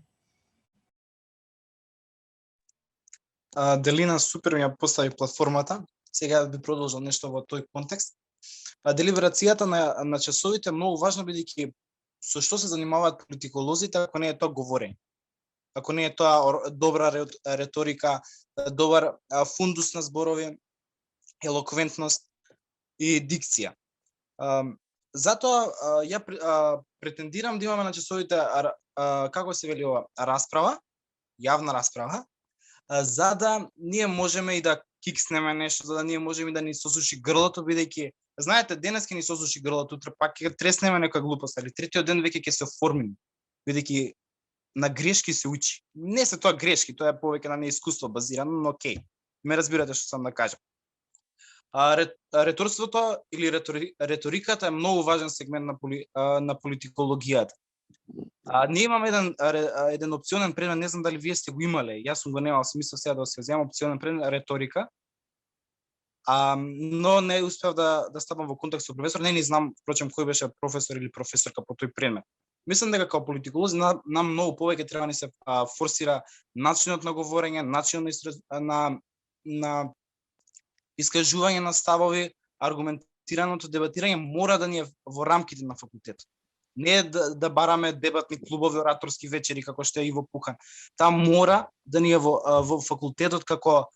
Делина супер ми ја постави платформата. Сега би продолжил нешто во тој контекст. Делиберацијата на часовите е многу важна, бидејќи со што се занимаваат политиколозите ако не е тоа говорење. Ако не е тоа добра реторика, добар фундус на зборови, елоквентност и дикција. Затоа ја претендирам да имаме на часовите како се вели ова расправа, јавна расправа, за да ние можеме и да кикснеме нешто, за да ние можеме да ни сосуши грлото, бидејќи знаете денес ќе ни сосуши грлото, утре пак ќе треснеме нека глупост, али третиот ден веќе ќе се оформиме, бидејќи на грешки се учи. Не се тоа грешки, тоа е повеќе на неискуство базирано, но окей. Ме разбирате што сам да кажам. Реторството или реториката е многу важен сегмент на политикологијата. Ние имаме еден опционен предмет, не знам дали вие сте го имале, јас сум го немал, смисла сега да се земам опционен предмет реторика, но не успеав да стапам во контакт со професор, не знам, впрочем, кој беше професор или професорка по тој предмет. Мислам дека како политиколози нам многу повеќе треба да ни се форсира начинот на говорење, начинот на искажување на ставови, аргументираното дебатирање мора да ни е во рамките на факултетот. Не да бараме дебатни клубови, ораторски вечери, како што е Иво Пухан. Таа мора да ни е во факултетот како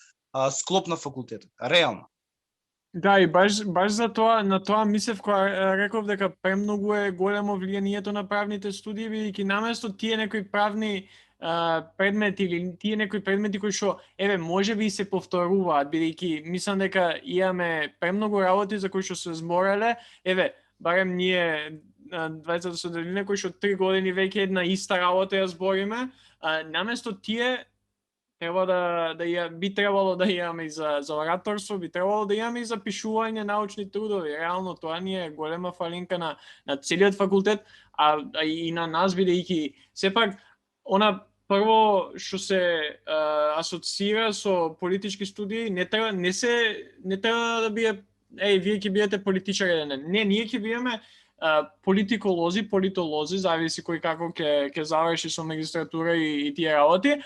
склоп на факултетот, реално. Да, и баш за тоа, на тоа мислев кога реков дека премногу е големо влијанието на правните студии, бидејќи наместо тие некои правни предмети или тие некои предмети кои што можеби и се повторуваат, бидејќи мислам дека имаме премногу работи за кои што се збореле, барем ние двајцата со Делина кои што 3 години веќе една иста работа ја збориме, наместо тие би требало да имаме и за ораторство, би требало да имаме и за пишување научни трудови. Реално тоа ни е голема фалинка на целиот факултет, а и на нас, бидејќи сепак она прво што се асоцира со политички студии не треба да биде вие ќе бидете политичари, не, ние ќе бидеме политиколози, политолози, зависи кој како ќе заврши со магистратура и тие работи,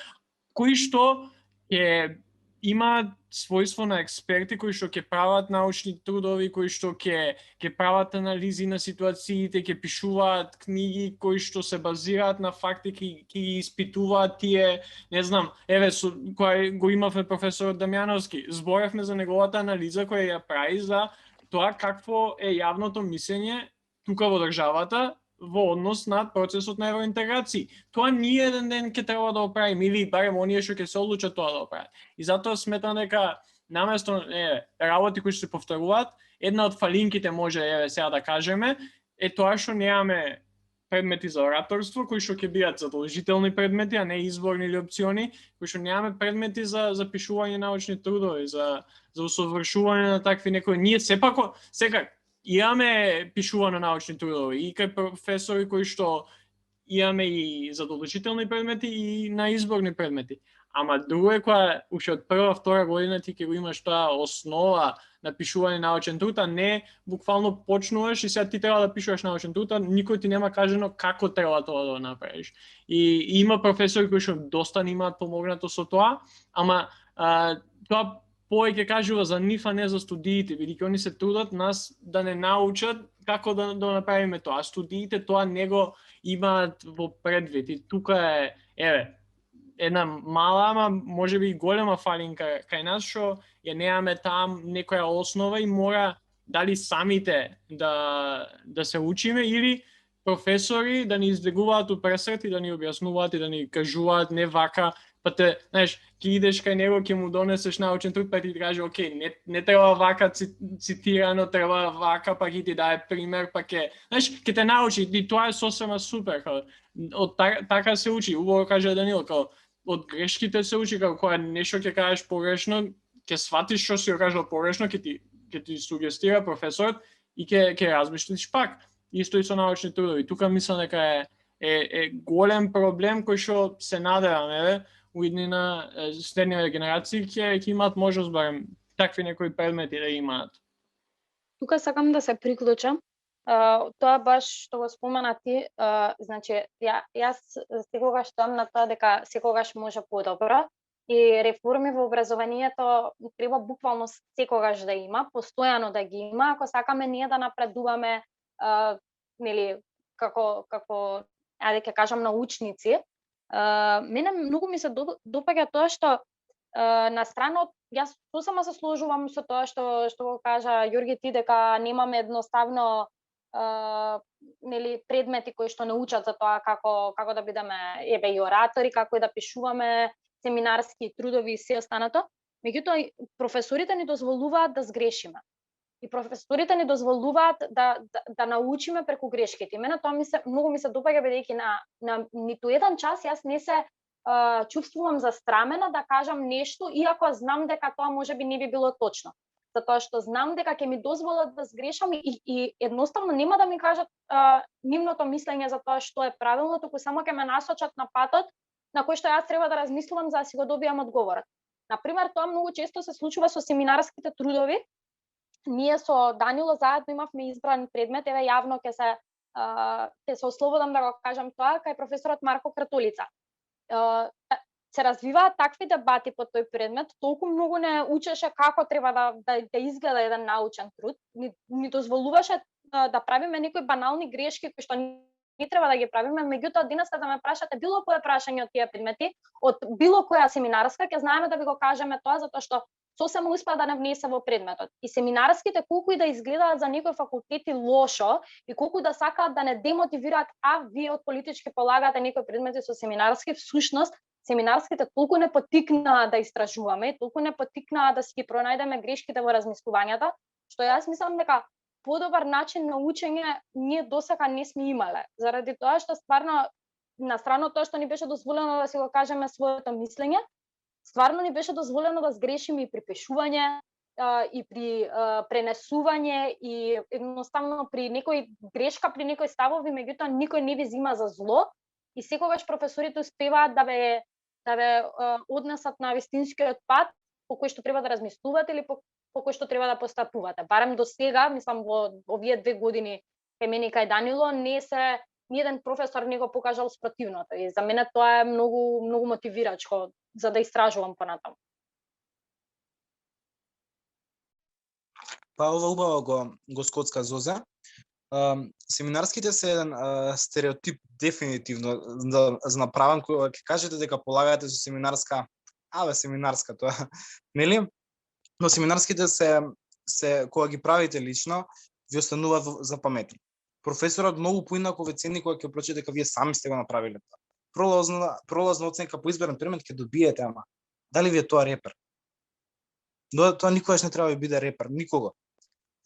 кои што ќе имаат својство на експерти, кои што ќе прават научни трудови, кои што ќе прават анализи на ситуациите, ќе пишуваат книги кои што се базираат на факти, ќе ги испитуваат тие, не знам, кој го имавме професорот Дамјановски, зборевме за неговата анализа која ја прави за тоа какво е јавното мислење тука во државата во однос на процесот на евроинтеграција. Тоа ние еден ден ќе треба да го правиме, или барем оние што ќе се одлучат тоа да го прават. И затоа сметам дека наместо работи кои што се повторуваат, една од фалинките може сега да кажеме е тоа што немаме предмети за ораторство кои што ќе бидат задолжителни предмети, а не изборни или опциони, кои што немаме предмети за пишување научни трудови, за усовршување на такви некои. Ние сепак сега имаме пишувано научни трудови и кај професори кои што имаме и задолжителни предмети и на изборни предмети. Ама друго е кога уште од прва, втора година ти ќе го имаш тоа основа на пишување научен труд, а не буквално почнуваш и сега ти треба да пишуваш научен труд, а никој ти нема кажено како треба тоа да го направиш. И има професори кои што доста имаат помогнато со тоа, ама тоа повеќе кажува за нив, а не за студиите, бидејќи они се трудат нас да не научат како да направиме тоа. Студиите тоа не го имаат во предвид и тука е една мала, ама можеби и голема фалинка кај нас што ја немаме там некоја основа и мора дали самите да се учиме или професори да ни избегуваат у пресрет и да ни објаснуваат и да ни кажуваат не вака, па те, знаеш, ќе идеш кај него, ќе му донесеш научен труд, па ти каже, окей, не треба вака цитирано, треба вака, па ќе ти даде пример, па ќе, знаеш, ќе те научи и тоа е сосема супер, од така се учи, убаво каже Данил, од грешките се учи, кога нешто ќе кажеш погрешно, ќе сватиш што си го кажал погрешно, ќе ти сугестира професорот и ќе размислиш пак. Исто и со научни трудови. Тука мислам дека е голем проблем кој што се надеваме у иднина следниве генерации ќе имаат можност барем такви некои предмети да имаат. Тука сакам да се приклучам. Тоа баш што го спомена ти, значи јас секогаш стоам на тоа дека секогаш може подобро и реформи во образованието треба буквално секогаш да има, постојано да ги има, ако сакаме ние да напредуваме нели како ајде ќе кажам научници. Мене многу ми се допаѓа тоа што на страна од јас сосема се сложувам со тоа што го кажа Јорги ти дека немаме едноставно нели предмети кои што не учат за тоа како да бидеме и оратори, како и да пишуваме семинарски трудови и се останато. Меѓутоа професорите ни дозволуваат да сгрешиме. И професорите ни дозволуваат да научиме преку грешките. Мене тоа многу ми се допаѓа бидејќи на ниту еден час јас не се чувствувам застрамена да кажам нешто, иако знам дека тоа можеби не би било точно. Затоа што знам дека ќе ми дозволат да сгрешам и едноставно нема да ми кажат нивното мислење за тоа што е правилно, туку само ќе ме насочат на патот на кој што јас треба да размислувам за да си го добијам одговорот. Например, тоа многу често се случува со семинарските трудови. Ние со Данило заедно имавме избран предмет, еве јавно ќе се ослободам да го кажам тоа, кај професорот Марко Кратулица. Се развиваат такви дебати по тој предмет, толку многу не учеше како треба да изгледа еден научен труд, ни дозволуваше да правиме некои банални грешки кои што не треба да ги правиме, меѓутоа денеска да ме прашате било кое прашање од тие предмети, од било која семинарска, ќе знаеме да ви го кажеме тоа затоа што сосема успеа да не внесе во предметот. И семинарските колку и да изгледаат за некои факултети лошо и колку да сакаат да не демотивираат, вие од политички полагате некои предмети со семинарски, всушност семинарските толку не поттикнаа да истражуваме, толку не поттикнаа да си ги пронајдеме грешките во размислувањата, што јас мислам дека подобар начин на учење ние досега не сме имале. Заради тоа што стварно на страна од тоа што ни беше дозволено да си го кажеме своето мислење, стварно ни беше дозволено да сгрешиме и при пишување, и при пренесување и едноставно при некој грешка, при некои ставови, меѓутоа никој не ви зима за зло и секогаш професорите успеваат да ве однесат на вистинскиот пат по кој што треба да размислувате или по кој што треба да постапувате. Барем до сега, мислам во овие 2 години кај мене и кај Данило, ниеден професор не го покажал спротивното и за мене тоа е многу многу мотивирачко за да истражувам понатаму. Па ова убаво го скоцка Зоза. Семинарските се еден стереотип дефинитивно за направен кој ќе кажете дека полагате со семинарска, семинарска тоа, нели? Но семинарските се кога ги правите лично, ви остануваат за паметни. Професорот многу поинаку ве цени кога ќе прочита дека вие сами сте го направиле тоа. Пролазна оценка по изборен предмет ќе добиете, ама дали ви е тоа репер? Но тоа никогаш не треба да биде репер, никого.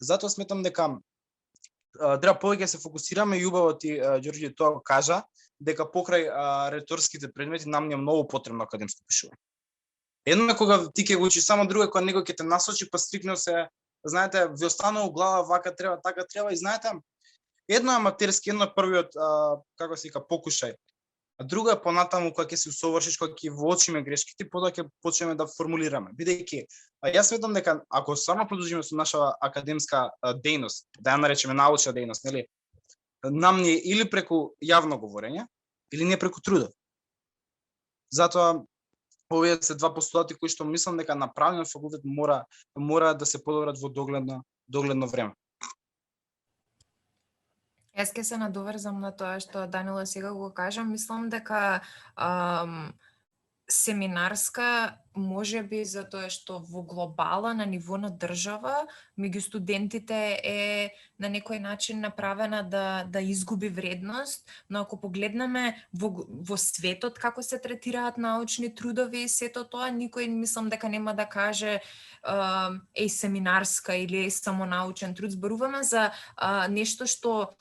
Затоа сметам дека треба повеќе се фокусираме и убаво ти Ѓорѓе тоа кажа дека покрај реторските предмети нам не е многу потребно академско пишување. Едно е кога ти ќе го учиш само, друго е кога некој ќе те насочи па стрикно се, знаете, ви останува глава вака треба, така треба и знаете, едно е аматерски, едно е првиот како се вика покушај. А друго е понатаму кога ќе се усовршиш, кога ќе воочиме грешките, потоа ќе почнеме да формулираме. Бидејќи јас сметам дека ако стварно продолжиме со наша академска дејност, да ја наречеме научна дејност, нели? Нам не е или преку јавно говорење, или не преку трудот. Затоа овие се два постулати кои што мислам дека на правниот факултет мора да се подобрат во догледно време. Јас ќе се надоврзам на тоа што Данила сега го кажа. Мислам дека семинарска може би затоа што во глобала на ниво на држава меѓу студентите е на некој начин направена да изгуби вредност, но ако погледнеме во светот како се третираат научни трудови и сето тоа, никој мислам дека нема да каже семинарска или само научен труд. Зборуваме за нешто што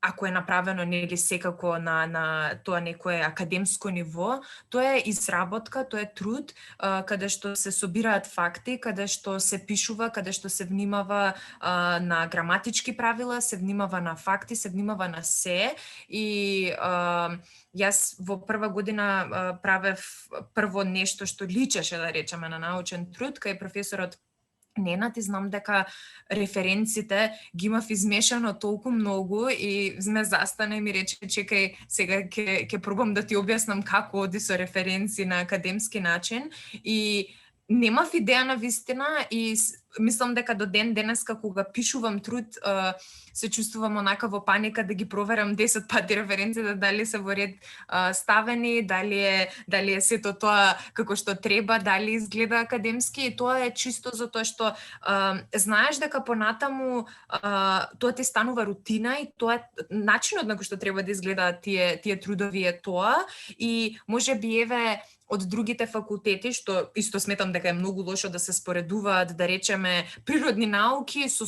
ако е направено нели секако на тоа некое академско ниво, тоа е изработка, тоа е труд, каде што се собираат факти, каде што се пишува, каде што се внимава на граматички правила, се внимава на факти, се внимава на се. И јас во прва година правев прво нешто што личеше, да речеме, на научен труд, кај професорот Ненат, и знам дека референците ги имав измешано толку многу и ме застана и ми рече чекај, сега ќе пробам да ти објаснам како оди со референци на академски начин, и немав идеја на вистина и мислам дека до ден денеска кога пишувам труд се чувствувам онака во паника да ги проверам 10 пати референците дали се во ред ставени, дали е сето тоа како што треба, дали изгледа академски, и тоа е чисто затоа што знаеш дека понатаму тоа ти станува рутина и тоа е начинот на кој што треба да изгледаат тие трудови е тоа, и можеби еве од другите факултети, што исто сметам дека е многу лошо да се споредуваат, да речеме, природни науки со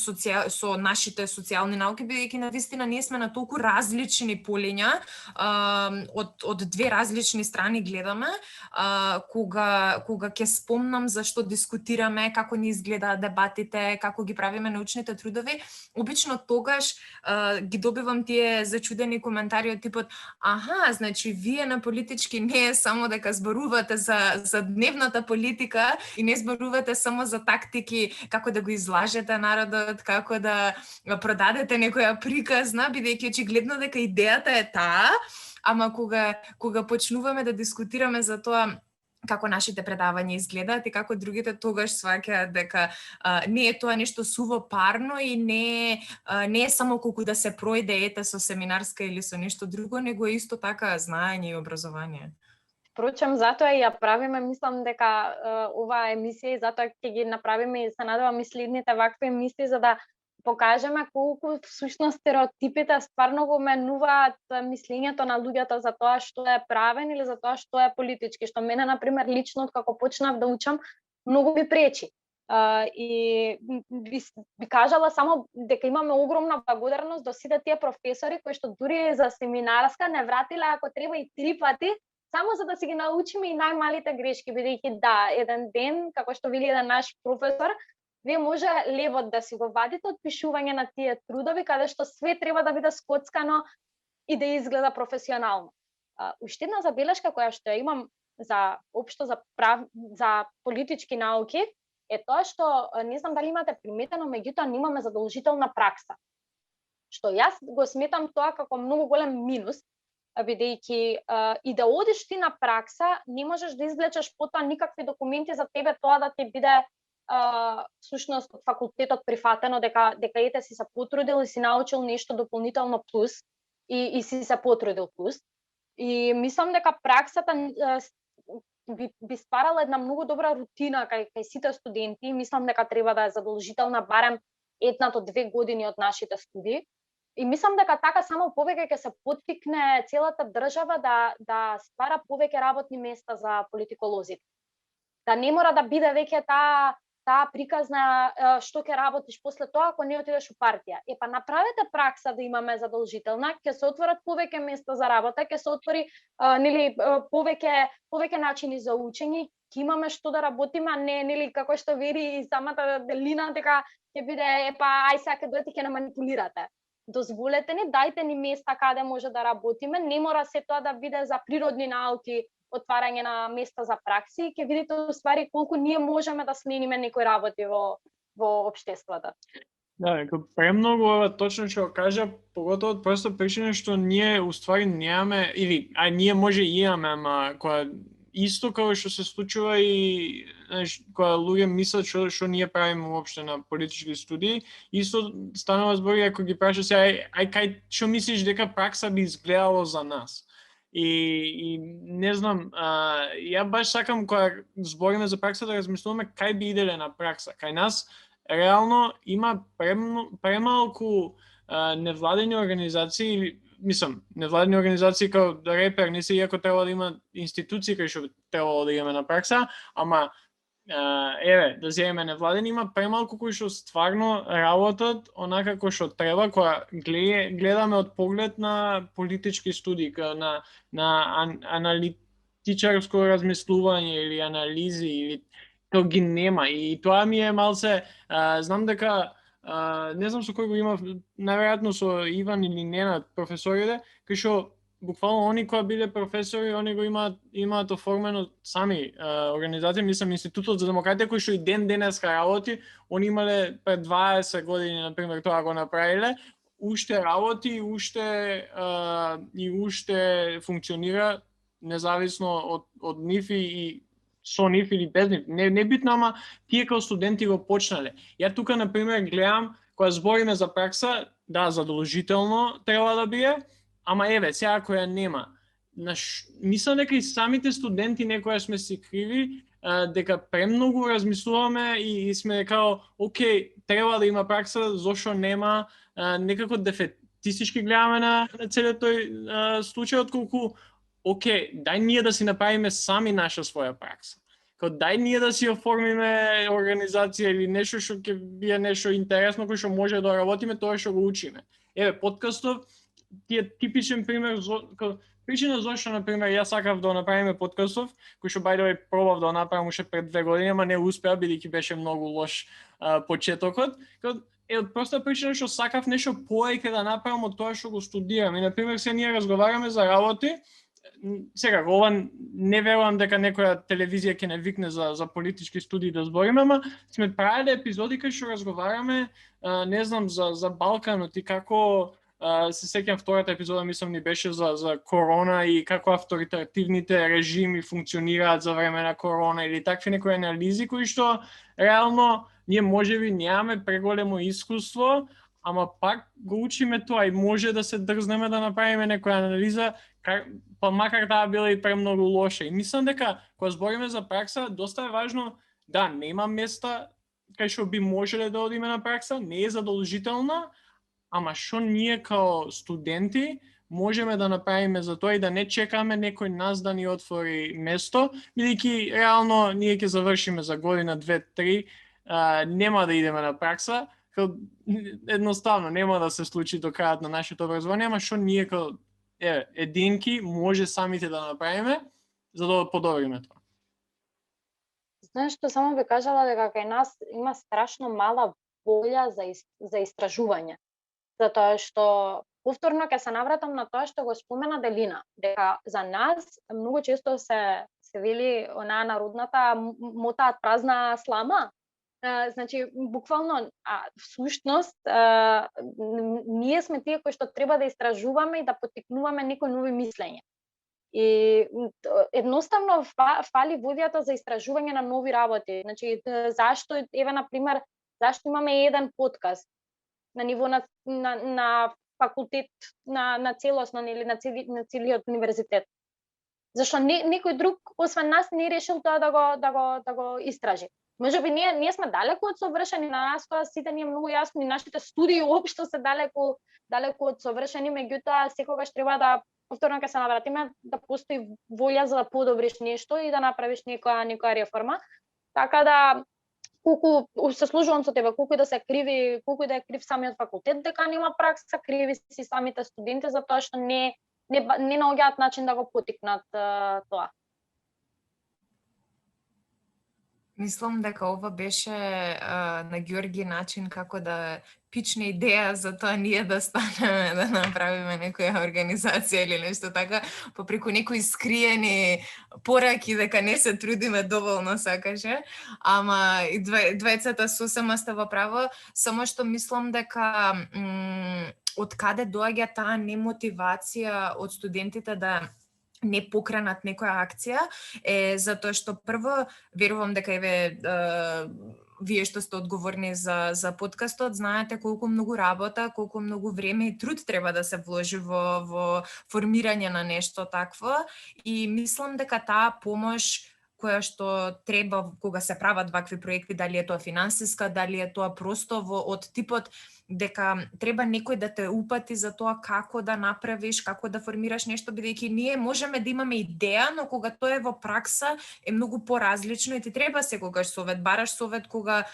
нашите социјални науки, бидејќи навистина ние сме на толку различни полиња, од две различни страни гледаме, кога ќе спомнам за што дискутираме, како ни изгледаат дебатите, како ги правиме научните трудови, обично тогаш ги добивам тие зачудени коментари од типот: аха, значи вие на политички не е само дека зборувате за дневната политика и не зборувате само за тактики, како да го излажете народот, како да продадете некоја приказна, бидејќи очигледно дека идејата е таа, ама кога почнуваме да дискутираме за тоа како нашите предавања изгледаат и како другите, тогаш сваќаат дека не е тоа нешто суво парно и не е само колку да се пројде ете со семинарска или со нешто друго, него е исто така знаење и образование. Впрочем, затоа ја правиме, мислам дека оваа емисија, и затоа ќе ги направиме и се надевам и следните вакви емисии, за да покажеме колку всушност стереотипите стварно го менуваат мислењето на луѓето за тоа што е правен или за тоа што е политички, што мене, например, лично, како почнав да учам, многу ми пречи. И би кажала само дека имаме огромна благодарност до сите тие професори кои што дури за семинарска не вратиле ако треба и 3 пати, само за да си ги научиме и најмалите грешки, бидејќи да, еден ден, како што вели еден наш професор, вие може левот да си го вадите од пишување на тие трудови, каде што све треба да биде скоцкано и да изгледа професионално. Уште една забелешка која што ја имам за општо за политички науки е тоа што не знам дали имате приметено, меѓутоа немаме задолжителна пракса. Што јас го сметам тоа како многу голем минус, бидејќи и да одиш ти на пракса, не можеш да извлечеш потоа никакви документи за тебе тоа да ти биде всушност од факултетот прифатено дека ете си се потрудил и си научил нешто дополнително плюс и си се потрудил плюс. И мислам дека праксата би стварала една многу добра рутина кај сите студенти. Мислам дека треба да е задолжителна барем 1 до 2 години од нашите студии. И мислам дека така само повеќе ќе се поттикне целата држава да ствара повеќе работни места за политиколозите. Да не мора да биде веќе таа приказна што ќе работиш после тоа ако не отидеш у партија. Па направете пракса да имаме задолжителна, ќе се отворат повеќе места за работа, ќе се отвори повеќе начини за учење, ќе имаме што да работиме, а не како што вери и самата Делина дека ќе биде ај сега ќе дојдете ќе на манипулирате. Дозволете ни, дајте ни места каде може да работиме, не мора се тоа да биде за природни науки, отварање на места за пракси, ќе видите уствари колку ние можеме да смениме некои работи во општеството. Да, премногу точно што кажа, поготово од проста причина што ние уствари немаме, или ние може и имаме, ама која исто како што се случува и кога луѓе мислат што ние правиме уопште на политички студии, исто станува збор ако ги праша се кај што мислиш дека пракса би изгледало за нас. И не знам, ја баш сакам кога збориме за пракса да размислуваме кај би иделе на пракса. Кај нас реално има премалку невладени организации, мислам, невладени организации како репер, не се иако треба да има институции кои што требало да имаме на пракса, ама да земеме невладени, има премалку кои што стварно работат онака како што треба, кога гледаме од поглед на политички студии, на аналитичарско размислување или анализи, или тоа ги нема. И тоа ми е малце, знам дека не знам со кој го имав, наверојатно со Иван или Ненад професорите, кои што буквално они кои биле професори, они го имаат оформено сами организација, мислам Институтот за демократија кој што и денеска работи, они имале пред 20 години на пример тоа го направиле, уште работи, уште функционира независно од нив и со нив или без нив. Не битно, ама тие како студенти го почнале. Ја тука на пример гледам кога збориме за пракса, да, задолжително треба да биде, ама сега која нема. Мислам дека и самите студенти некоја сме си криви, дека премногу размислуваме и сме као, окей, треба да има пракса, зошто нема, некако дефетистички гледаме на целиот тој случај, отколку, окей, дај ние да си направиме сами наша своја пракса. Дај ние да си оформиме организација или нешто што ќе биде нешто интересно, кој што може да работиме, тоа што го учиме. Подкастов, тие типичен пример, причина зашто, например, јас сакав да направиме подкастов, кој што by the way пробав да направам уште пред 2 години, ама не успеа, бидејќи беше многу лош почетокот. Од проста причина што сакав нешто повеќе да направам од тоа што го студирам. И, например, се ние разговараме за работи, сега, ова не верувам дека некоја телевизија ќе не викне за политички студии да збориме, ама сме правиле епизоди кај што разговараме, не знам, за Балканот и како се сеќам втората епизода, мислам, ни беше за корона и како авторитативните режими функционираат за време на корона или такви некои анализи кои што реално ние можеби немаме преголемо искуство, ама пак го учиме тоа и може да се дрзнеме да направиме некоја анализа, па макар таа била и премногу лоша. И мислам дека кога збориме за пракса, доста е важно, да, нема места кај што би можеле да одиме на пракса, не е задолжителна, ама што ние као студенти можеме да направиме за тоа и да не чекаме некој нас да ни отвори место, бидејќи реално ние ќе завршиме за година, 2-3, нема да идеме на пракса, едноставно нема да се случи до крајот на нашето образование, ама што ние као единки може самите да направиме за да подобриме тоа. Знаеш што, само би кажала дека кај нас има страшно мала волја за истражување. Затоа што повторно ќе се навратам на тоа што го спомена Делина, дека за нас многу често се вели онаа народната мотаат празна слама. Значи, буквално, всушност, ние сме тие кои што треба да истражуваме и да поттикнуваме некои нови мислења. И едноставно фали волјата за истражување на нови работи. Значи, зашто, например, зашто имаме еден подкаст на ниво на факултет, на целосно или на целиот универзитет? Зашто никој друг освен нас не решил тоа да го истражи. Можеби ние сме далеку од совршени, на нас тоа сите ни е многу јасно и нашите студии уопшто се далеку од совршени, меѓутоа секогаш треба да повторно ќе се навратиме да постои волја за да подобриш нешто и да направиш некоја реформа. Така да колку се служувам со тебе, колку и да е крив самиот факултет дека нема пракса, криви си самите студенти затоа што не наоѓаат начин да го потикнат тоа. Мислам дека ова беше на Ѓорги начин како да пичне идеја за тоа ние да станеме да направиме некоја организација или нешто така, попреку некои скриени пораки дека не се трудиме доволно сакаше, ама и двајцата сосема сте во право, само што мислам дека од каде доаѓа таа немотивација од студентите да не покранат некоја акција е затоа што прво верувам дека вие што сте одговорни за подкастот знаете колку многу работа, колку многу време и труд треба да се вложи во формирање на нешто такво и мислам дека таа помош која што треба кога се прават вакви проекти, дали е тоа финансиска, дали е тоа просто од типот дека треба некој да те упати за тоа како да направиш, како да формираш нешто, бидејќи ние можеме да имаме идеја, но кога тоа е во пракса е многу поразлично и ти треба секогаш совет, бараш совет кога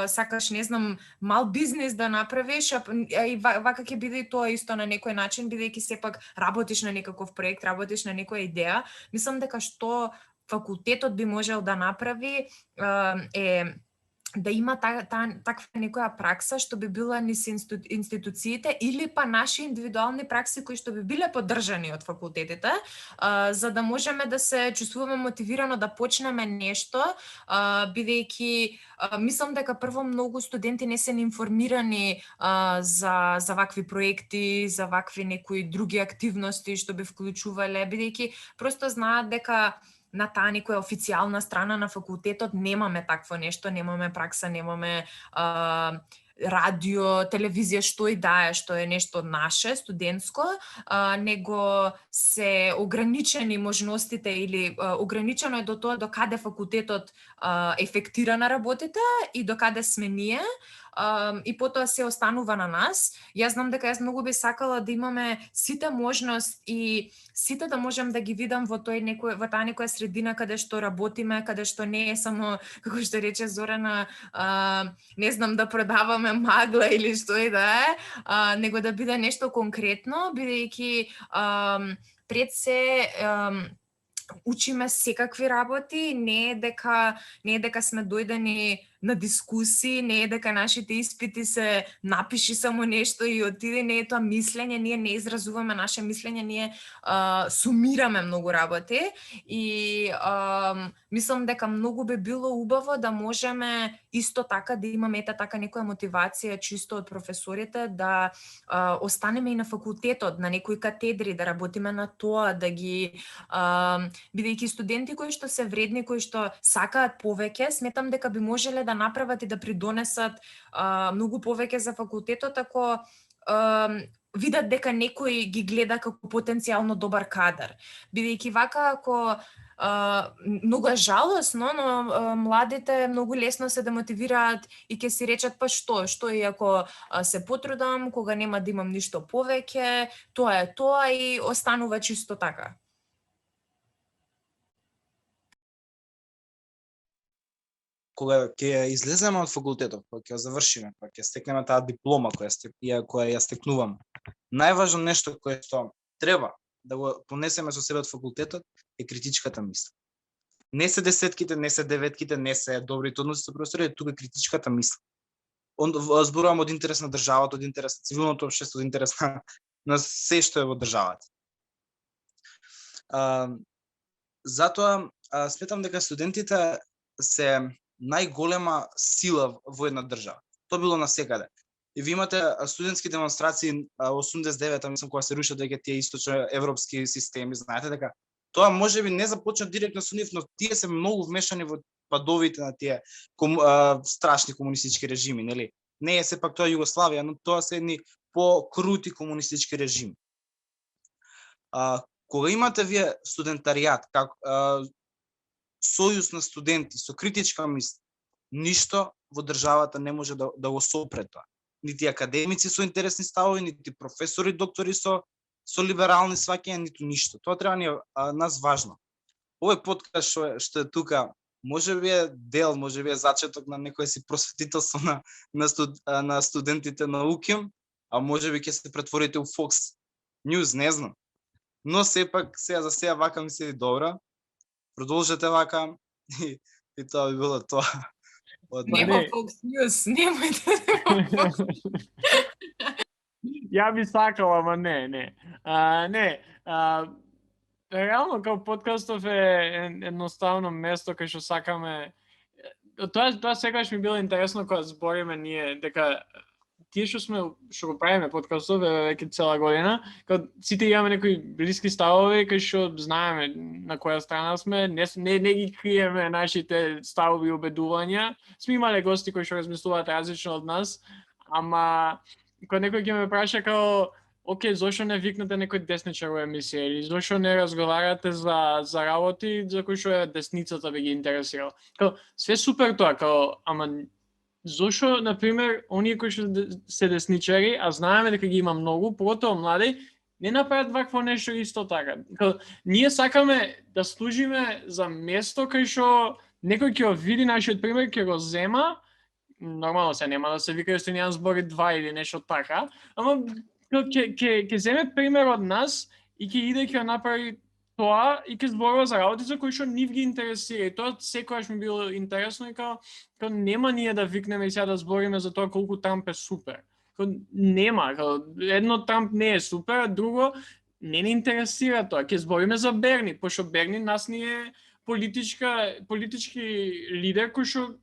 сакаш, не знам, мал бизнис да направиш, и вака ќе биде и тоа исто на некој начин, бидејќи сепак работиш на некаков проект, работиш на некоја идеја. Мислам дека што факултетот би можел да направи е да има таква некоја пракса што би била низ институциите или па наши индивидуални пракси кои што би биле поддржани од факултетите, за да можеме да се чувствуваме мотивирано да почнеме нешто, бидејќи мислам дека прво многу студенти не се информирани за вакви проекти, за вакви некои други активности што би вклучувале, бидејќи просто знаат дека на таа некоја официјална страна на факултетот немаме такво нешто, немаме пракса, немаме радио, телевизија, што и да е, што е нешто наше, студентско, него се ограничени можностите или ограничено е до тоа до каде факултетот ефектира на работите и до каде сме ние, и потоа се останува на нас. Јас знам дека јас многу би сакала да имаме сите можност и сите да можам да ги видам во таа некоја средина каде што работиме, каде што не е само, како што рече Зорана, не знам, да продаваме магла или што и да е, него да биде нешто конкретно, бидејќи пред се учиме секакви работи, не е дека сме дојдени на дискусии, не е дека нашите испити се напиши само нешто и отиде, не е тоа мислење, ние не изразуваме наше мислење, ние сумираме многу работи и мислам дека многу би било убаво да можеме исто така да имаме така некоја мотивација чисто од професорите да останеме и на факултетот, на некои катедри, да работиме на тоа, да ги бидејќи студенти кои што се вредни, кои што сакаат повеќе, сметам дека би можеле да направат и да придонесат многу повеќе за факултетот ако видат дека некој ги гледа како потенцијално добар кадар. Бидејќи вака ако многу е жалосно, но младите многу лесно се демотивираат и ќе си речат па што и ако се потрудам, кога нема да имам ништо повеќе, тоа е тоа и останува чисто така. Кога ќе излеземе од факултетот, кога ќе завршиме, кога ќе стекнеме таа диплома која ја стекнуваме, најважно нешто кое што треба да го понесеме со себе од факултетот е критичката мисла. Не се десетките, не се деветките, не се добрите односи со професорите, тука е критичката мисла. Зборувам од интерес на државата, од интерес на цивилното општество, од интерес на се што е во државата. Затоа сметам дека студентите се најголема сила во една држава. Тоа било насекаде. И ви имате студентски демонстрации 89-та, мислам, кога се рушат веќе тие источно европски системи, знаете дека тоа можеби не започна директно со нив, но тие се многу вмешани во падовите на тие страшни комунистички режими, нели? Не е сепак тоа Југославија, но тоа се едни покрути комунистички режими. кога имате вие студентаријат, како сојуз на студенти со критичка мисла, ништо во државата не може да го сопре тоа. Нити академици со интересни ставови, нити професори, доктори со либерални сваќања, ниту ништо. Тоа треба ни нас важно. Овој подкаст што е тука, може би е дел, може би е зачеток на некое си просветителство на студентите на УКИМ, а може би ќе се претворите у Fox News, не знам. Но сепак, за сега вака ми се добра. Продолжете вака и тоа би било тоа. Нема Fox News, немојте. Ја би сакала, ама не. Реално, као подкастов е едноставно место кај што сакаме. Тоа секогаш ми било интересно кога збориме ние, дека тие што го правиме подкастов веќе цела година, кога сите имаме некои блиски ставови, кај што знаеме на која страна сме, не ги криеме нашите ставови и убедувања. Сме имале гости кои што размислуваат различно од нас, ама кога некој ќе ме праша као океј, зошто не викнете некој десничар во емисија или зошто не разговарате за работи за кои што десницата би ги интересирал. Као све супер тоа, ама зошто, например, оние кои што се десничари, а знаеме дека ги има многу, поготово млади, не направат вакво нешто исто така. Ние сакаме да служиме за место кај што некој ќе види нашиот пример, ќе го зема, нормално се нема да се вика Јустинијан збори 2 или нешто така, ама ќе земе пример од нас и ќе иде ќе направи тоа и ќе зборува за работи за кои што нив ги интересира. И тоа секогаш ми било интересно и као нема ние да викнеме и сега да збориме за тоа колку Трамп е супер. Нема, едно Трамп не е супер, а друго не ни интересира тоа. Ќе збориме за Берни, пошто Берни нас ни е политички лидер кој што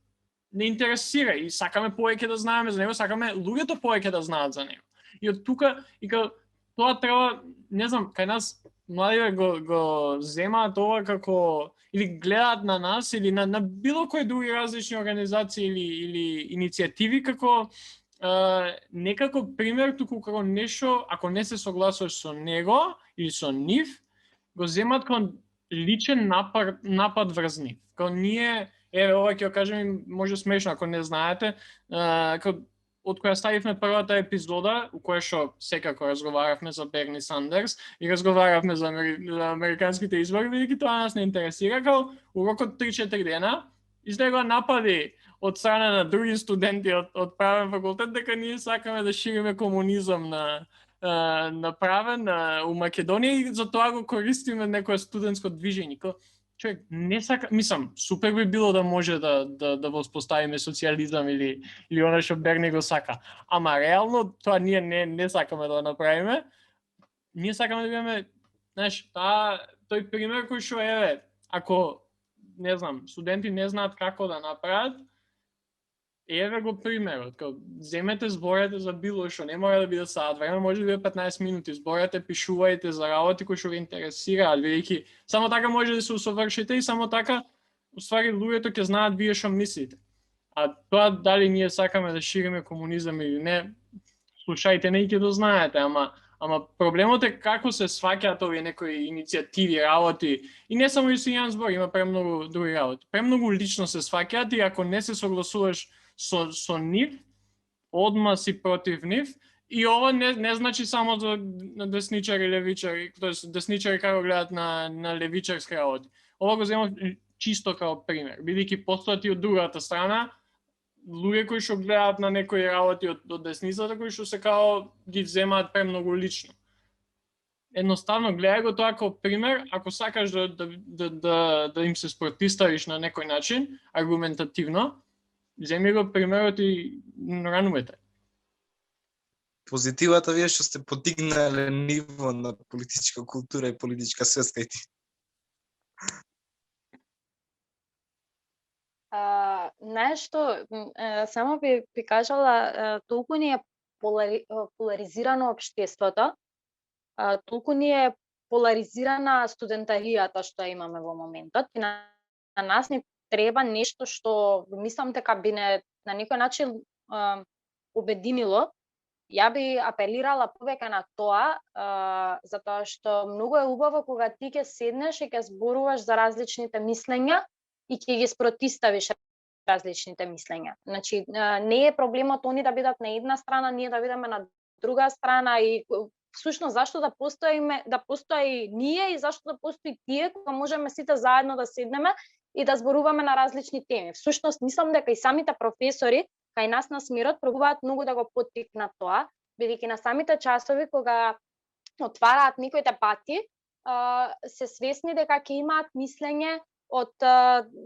не интересира и сакаме повеќе да знаеме за него, сакаме луѓето повеќе да знаат за него. И од тука, и тоа треба, не знам, кај нас младиве го земаат ова како, или гледаат на нас, или на било кои други различни организации или иницијативи како некако пример, туку како нешто, ако не се согласуваш со него или со нив, го земаат како личен напад врз нив. Како ние, ова ќе го кажем, може смешно ако не знаете, од која ставивме првата епизода, у која што секако разговаравме за Берни Сандерс и разговаравме за американските избори, бидејќи тоа нас не интересира, као у рокот 3-4 дена излегоа напади од страна на други студенти од правен факултет дека ние сакаме да шириме комунизам направен у Македонија и за тоа го користиме некое студентско движење. Човек не сака, мислам, супер би било да може да воспоставиме социјализам или она што Берни го сака. Ама реално тоа ние не сакаме да направиме. Ние сакаме да имаме, знаеш, тој пример кој што ако не знам, студенти не знаат како да направат, еве го примерот, земете, зборете за било што, не мора да биде саат време, може да биде 15 минути, зборете, пишувајте за работи кои што ви интересираат, бидејќи само така може да се усовршите и само така, уствари, луѓето ќе знаат вие што мислите. А тоа дали ние сакаме да шириме комунизам или не, слушајте, не ќе дознаете, ама проблемот е како се сваќаат овие некои иницијативи, работи, и не само Јустинијан збор, има премногу други работи. Премногу лично се сваќаат и ако не се согласуваш со нив, одма си против нив, и ова не значи само за десничари и левичари, тоест десничари како гледат на левичарски работи. Ова го земам чисто како пример, бидејќи постојат и од другата страна луѓе кои што гледаат на некои работи од десницата, кои што се као ги земаат премногу лично. Едноставно гледај го тоа како пример, ако сакаш да им се спротиставиш на некој начин, аргументативно, земи го примерот и ранувате. Позитивата вие што сте подигнале ниво на политичка култура и политичка свест кај ти. Нешто, само би кажала, толку ни е поларизирано општеството, толку ни е поларизирана студентаријата што имаме во моментот и на нас ни треба нешто што мислам дека би на некој начин обединило Ја би апелирала повеќе на тоа, затоа што многу е убаво кога ти ќе седнеш и ќе зборуваш за различните мислења и ќе ги спротиставиш различните мислења. Значи, не е проблемот они да бидат на една страна, ние да бидеме на друга страна и всушност зашто да постои ние и зашто да постои тие, кога можеме сите заедно да седнеме и да зборуваме на различни теми. Всушност мислам дека и самите професори кај нас на смирот пробуваат многу да го поттикнат тоа, бидејќи на самите часови кога отвараат некои дебати, се свесни дека ќе имаат мислење од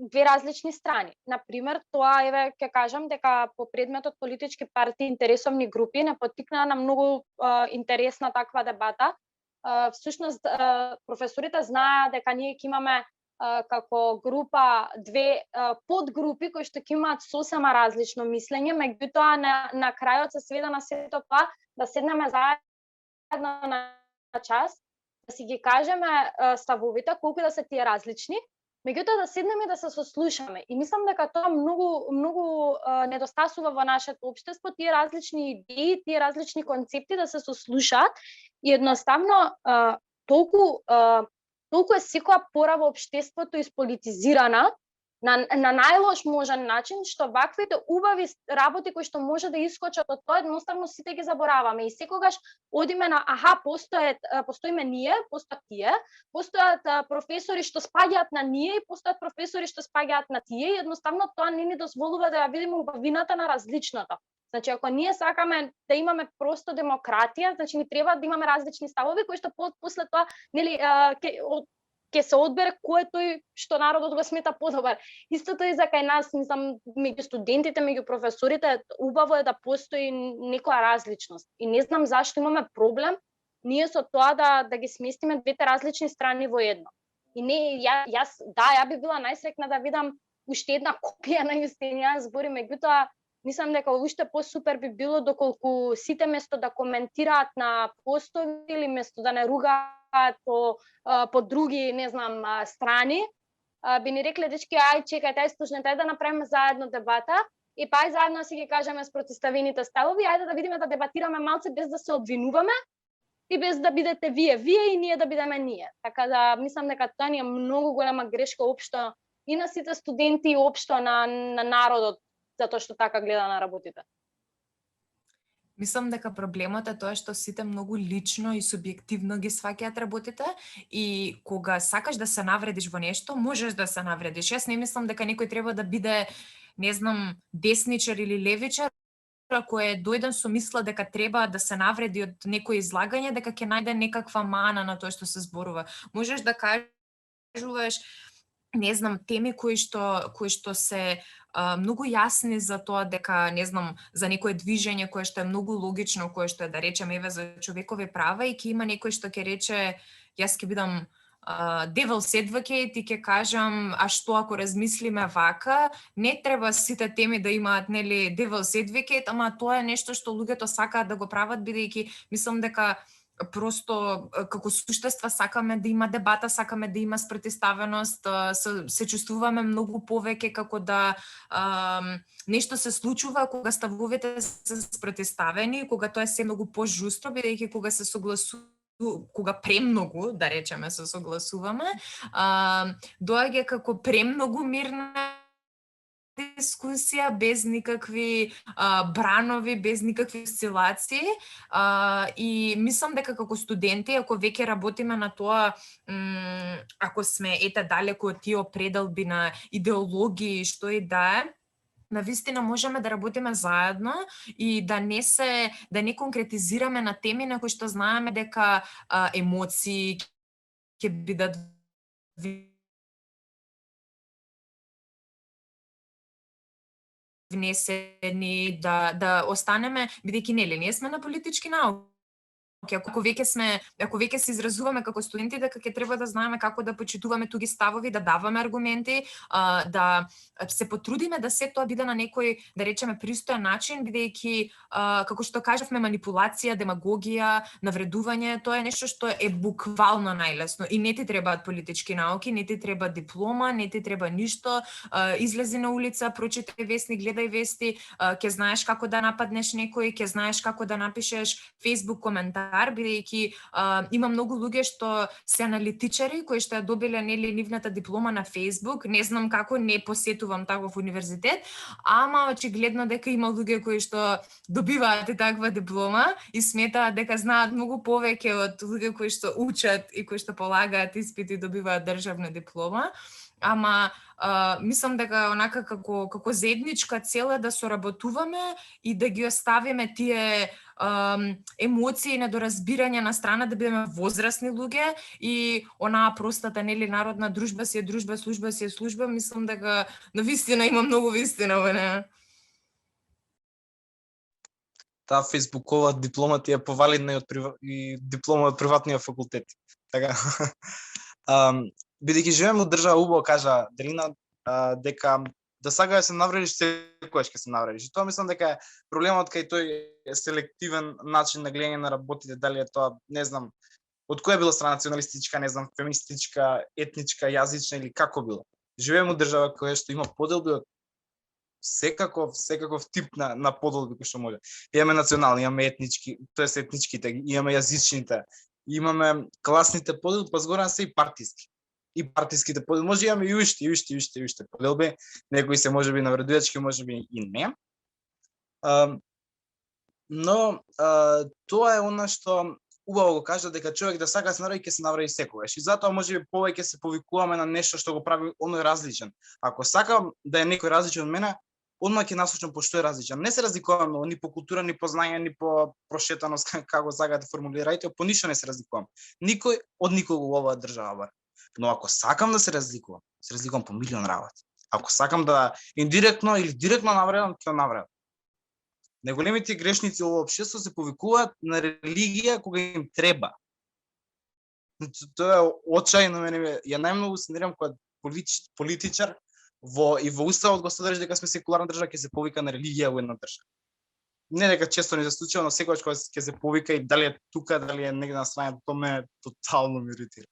две различни страни. Например, тоа ќе кажам дека по предметот политички партии, интересовни групи не поттикнаа на многу интересна таква дебата. Всушност професорите знаат дека ние ќе имаме како група две подгрупи кои што ќе имаат сосема различно мислење, меѓутоа на крајот се сведе на сето тоа да седнеме заедно на час, да си ги кажеме ставовите колку да се тие различни, меѓутоа да седнеме да се сослушаме. И мислам дека тоа многу недостасува во нашето општество, тие различни идеи, тие различни концепти да се сослушаат и едноставно толку е секоја пора во општеството исполитизирана на најлош можен начин, што ваквите убави работи кои што може да искочат од тоа, едноставно сите ги забораваме. И секогаш одиме на постоиме ние, постојат тие, постојат професори што спаѓаат на ние и постојат професори што спаѓаат на тие и едноставно тоа не ни дозволува да ја видиме убавината на различното. Значи, ако ние сакаме да имаме просто демократија, значи ни треба да имаме различни ставови кои што после тоа, нели, ќе се одбере кој е тој што народот го смета подобар. Истото и за кај нас, мислам, меѓу студентите, меѓу професорите, убаво е да постои некоја различност. И не знам зашто имаме проблем ние со тоа да ги сместиме двете различни страни во едно. И не, ја би била најсрекна да видам уште една копија на Јустинијан збори, меѓутоа мислам дека уште посупер би било доколку сите место да коментираат на постови или место да не ругаат по други, не знам, страни, би ни рекле дечки, ај чекај, слушнете, да направиме заедно дебата и па ај заедно си ги кажеме спротиставените ставови, ајде да видиме да дебатираме малце без да се обвинуваме и без да бидете вие и ние да бидеме ние. Така да мислам дека тоа ни е многу голема грешка општо и на сите студенти и општо на народот, затоа што така гледа на работите. Мислам дека проблемот е тоа што сите многу лично и субјективно ги сваќаат работите и кога сакаш да се навредиш во нешто, можеш да се навредиш. Јас не мислам дека некој треба да биде, не знам, десничар или левичар, ако е дојден со мисла дека треба да се навреди од некој излагање, дека ќе најде некаква мана на тоа што се зборува. Можеш да кажуваш, не знам, теми кои што се многу јасни за тоа дека, не знам, за некое движење кое што е многу логично, кое што е, да речеме, еве за човекови права и ќе има некој што ќе рече, јас ќе бидам Devil's Advocate и ќе кажам, а што ако размислиме вака, не треба сите теми да имаат, нели, Devil's Advocate, ама тоа е нешто што луѓето сакаат да го прават, бидејќи мислам дека просто како суштества сакаме да има дебата, сакаме да има спротиставеност, се чувствуваме многу повеќе како да нешто се случува кога ставовите се спротиставени, кога тоа е се многу пожустро, бидејќи кога се кога премногу, да речеме, се согласуваме, доаѓа како премногу мирна дискусија, без никакви бранови, без никакви осцилации. И мислам дека како студенти, ако веќе работиме на тоа, ако сме далеку од тие определби на идеологии, што и да е, навистина можеме да работиме заедно и да не конкретизираме на теми на кои што знаеме дека емоции ќе бидат внесени, да останеме, бидејќи нели ние сме на политички науки, Ако веќе се изразуваме како студенти, дека ќе треба да знаеме како да почитуваме туги ставови, да даваме аргументи, да се потрудиме да се тоа биде на некој, да речеме, пристоен начин, бидејќи како што кажавме, манипулација, демагогија, навредување, тоа е нешто што е буквално најлесно и не ти требаат политички науки, не ти треба диплома, не ти треба ништо, излези на улица, прочитай вестник, гледај вести, ќе знаеш како да нападнеш некој, ќе знаеш како да напишеш Facebook коментар, бидејќи има многу луѓе што се аналитичари кои што ја добиле нели нивната диплома на Facebook, не знам како, не посетувам таков универзитет, ама очигледно дека има луѓе кои што добиваат и таква диплома и сметаат дека знаат многу повеќе од луѓе кои што учат и кои што полагаат испити и добиваат државна диплома. Ама мислам дека онака како заедничка цел е да соработуваме и да ги оставиме тие емоции и недоразбирање на страна, да бидеме возрастни луѓе и онаа простата нели народна дружба си е дружба, служба си е служба, мислам дека навистина има многу вистина во неа. Таа фејсбукова диплома ти ја повалидна и диплома од приватниот факултет. Така. Бидејќи живееме од држава, убаво кажа Делина, дека да сакаш да се навредиш, секогаш ќе се навредиш. И тоа мислам дека е проблемот кај тој селективен начин на гледање на работите, дали е тоа, не знам, од која била страна, националистичка, не знам, феминистичка, етничка, јазична или како било. Живееме од држава која што има поделби од секаков тип на поделби кои што може. Имаме национални, имаме етнички, тоест етничките, имаме јазичните, имаме класните поделби, па згора се и партиски. И партиските поделби, може имаме и уште поделби, некои се можеби навредувачки, можеби и не. Но тоа е она што убаво го кажа, дека човек да сака да се навреди, ќе се навреди секогаш. И затоа можеби повеќе се повикуваме на нешто што го прави оној различен. Ако сакам да е некој различен од мене, одма ќе насочам по што е различен. Не се разликуваме многу, ни по култура, ни по знање, ни по прошетаност, како сакате формулирајте, по ништо не се разликувам. Никој од никого во оваа држава. Но ако сакам да се разликувам по милион работи. Ако сакам да индиректно или директно навредам, ќе навредам. Најголемите грешници во општество се повикуваат на религија кога им треба. Тоа е очајно, мене ја најмногу се нервам кога политичар во уставот го содржи дека сме секуларна држава, ќе се повика на религија во една држава. Не дека често не се случува, но секогаш кога ќе се повика и дали е тука, дали е негде на страна, тоа ме тотално ме иритира.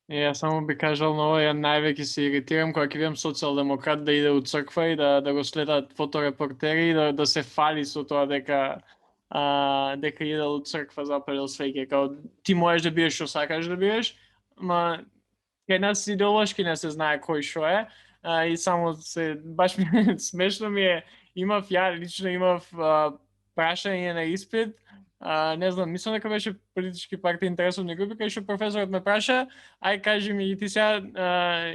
Ја само би кажал на ова, ја највеќе се иритирам кога ќе видам социјалдемократ да иде у црква и да го следат фоторепортери и да се фали со тоа дека иде у црква запалил свеќе. Као ти можеш да биеш што сакаш да биеш, ма кај нас идеолошки не се знае кој што е. И само баш ми смешно ми е, лично имав прашање на испит, не знам, мислам дека беше политички партии интересни групи, кај што професорот ме праша, ај кажи ми и ти сега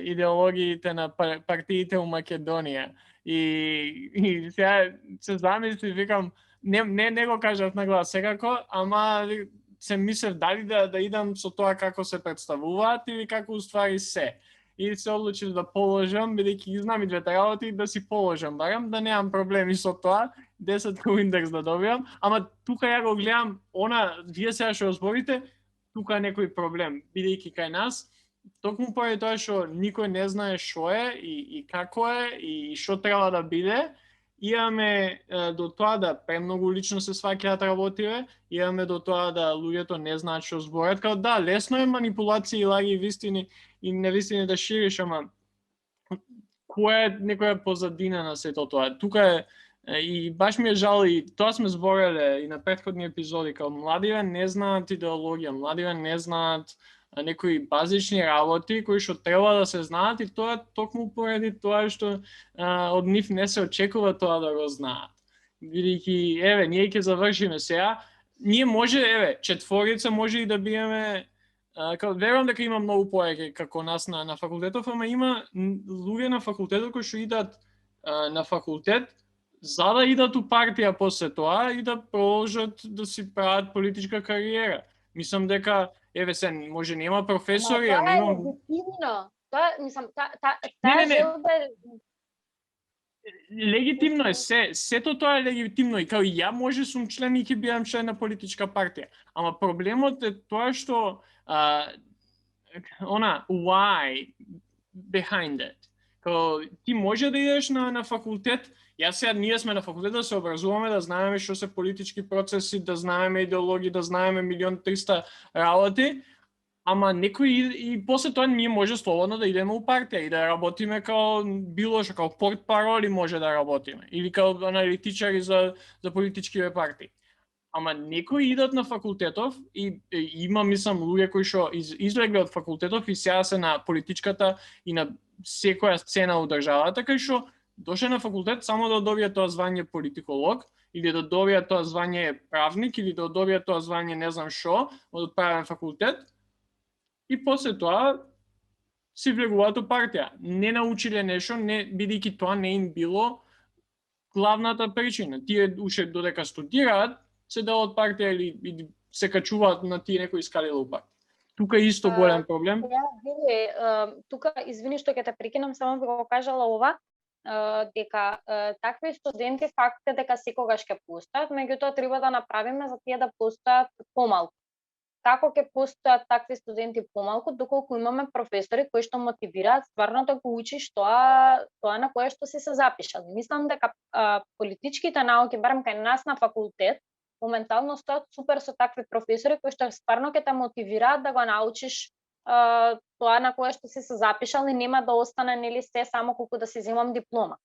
идеологиите на партиите у Македонија. И сега се замисли, викам, не го кажав на глас секако, ама се мислев дали да идам со тоа како се представуваат или како уствари се. И се одлучив да положам, бидејќи ги знам и двете работи, да си положам барем, да немам проблеми со тоа, 10 индекс да добиам, ама тука ја го гледам, вие сега што зборите, тука е некој проблем, бидејќи кај нас, токму поради тоа што никој не знае што е и како е и што треба да биде, имаме до тоа да премногу лично се сваќаат работиве, имаме до тоа да луѓето не знаат што зборат, као да, лесно е манипулација и лаги и вистини и невистини да шириш, ама која е некоја позадина на сето тоа? Тука е и баш ми е жал, и тоа сме збореле и на претходни епизоди, као младиве не знаат идеологија, младиве не знаат некои базични работи кои што треба да се знаат, и тоа токму поради тоа што од нив не се очекува тоа да го знаат. Бидејќи, ние ќе завршиме сега, ние може, четворица може и да биеме, верувам дека има многу повеќе како нас на факултетов, ама има луѓе на факултетот кои што идат на факултет за да идат у партија после тоа и да продолжат да си прават политичка кариера. Мислам дека се може нема професори, ама тоа е легитимно. Тоа мислам желба Легитимно е, сето тоа е легитимно и као и ја може сум член и ќе бидам член на политичка партија. Ама проблемот е тоа што why behind it. Као ти може да идеш на факултет, јас сега ние сме на факултет да се образуваме, да знаеме што се политички процеси, да знаеме идеологии, да знаеме 1.300.000 работи, ама некој и после тоа ние може слободно да идеме у партија и да работиме као било што, као портпароли може да работиме или као аналитичари за политички партии. Ама некои идат на факултетов и има, мислам, луѓе кои што излегле од факултетов и сега се на политичката и на секоја сцена у државата, кај што дошле на факултет само да добијат тоа звање политиколог или да добијат тоа звање правник или да добијат тоа звање не знам што од правен факултет и после тоа си влегуваат у партија. Не научиле нешто, не бидејќи тоа не им било главната причина. Тие уште додека студираат се дел од партија или се качуваат на тие некои скали у партија. Тука е исто голем проблем. Тука, извини што ќе те прекинам, само би го кажала ова, дека такви студенти факт е дека секогаш ќе постојат, меѓутоа треба да направиме за тие да постојат помалку. Како ќе постојат такви студенти помалку, доколку имаме професори кои што мотивираат стварно да го учиш тоа на кое што си се запишал. Мислам дека политичките науки, барем кај нас на факултет, моментално стојат супер со такви професори кои што стварно ќе те мотивираат да го научиш тоа на кое што си се запишал и нема да остане нели се само колку да си земам диплома.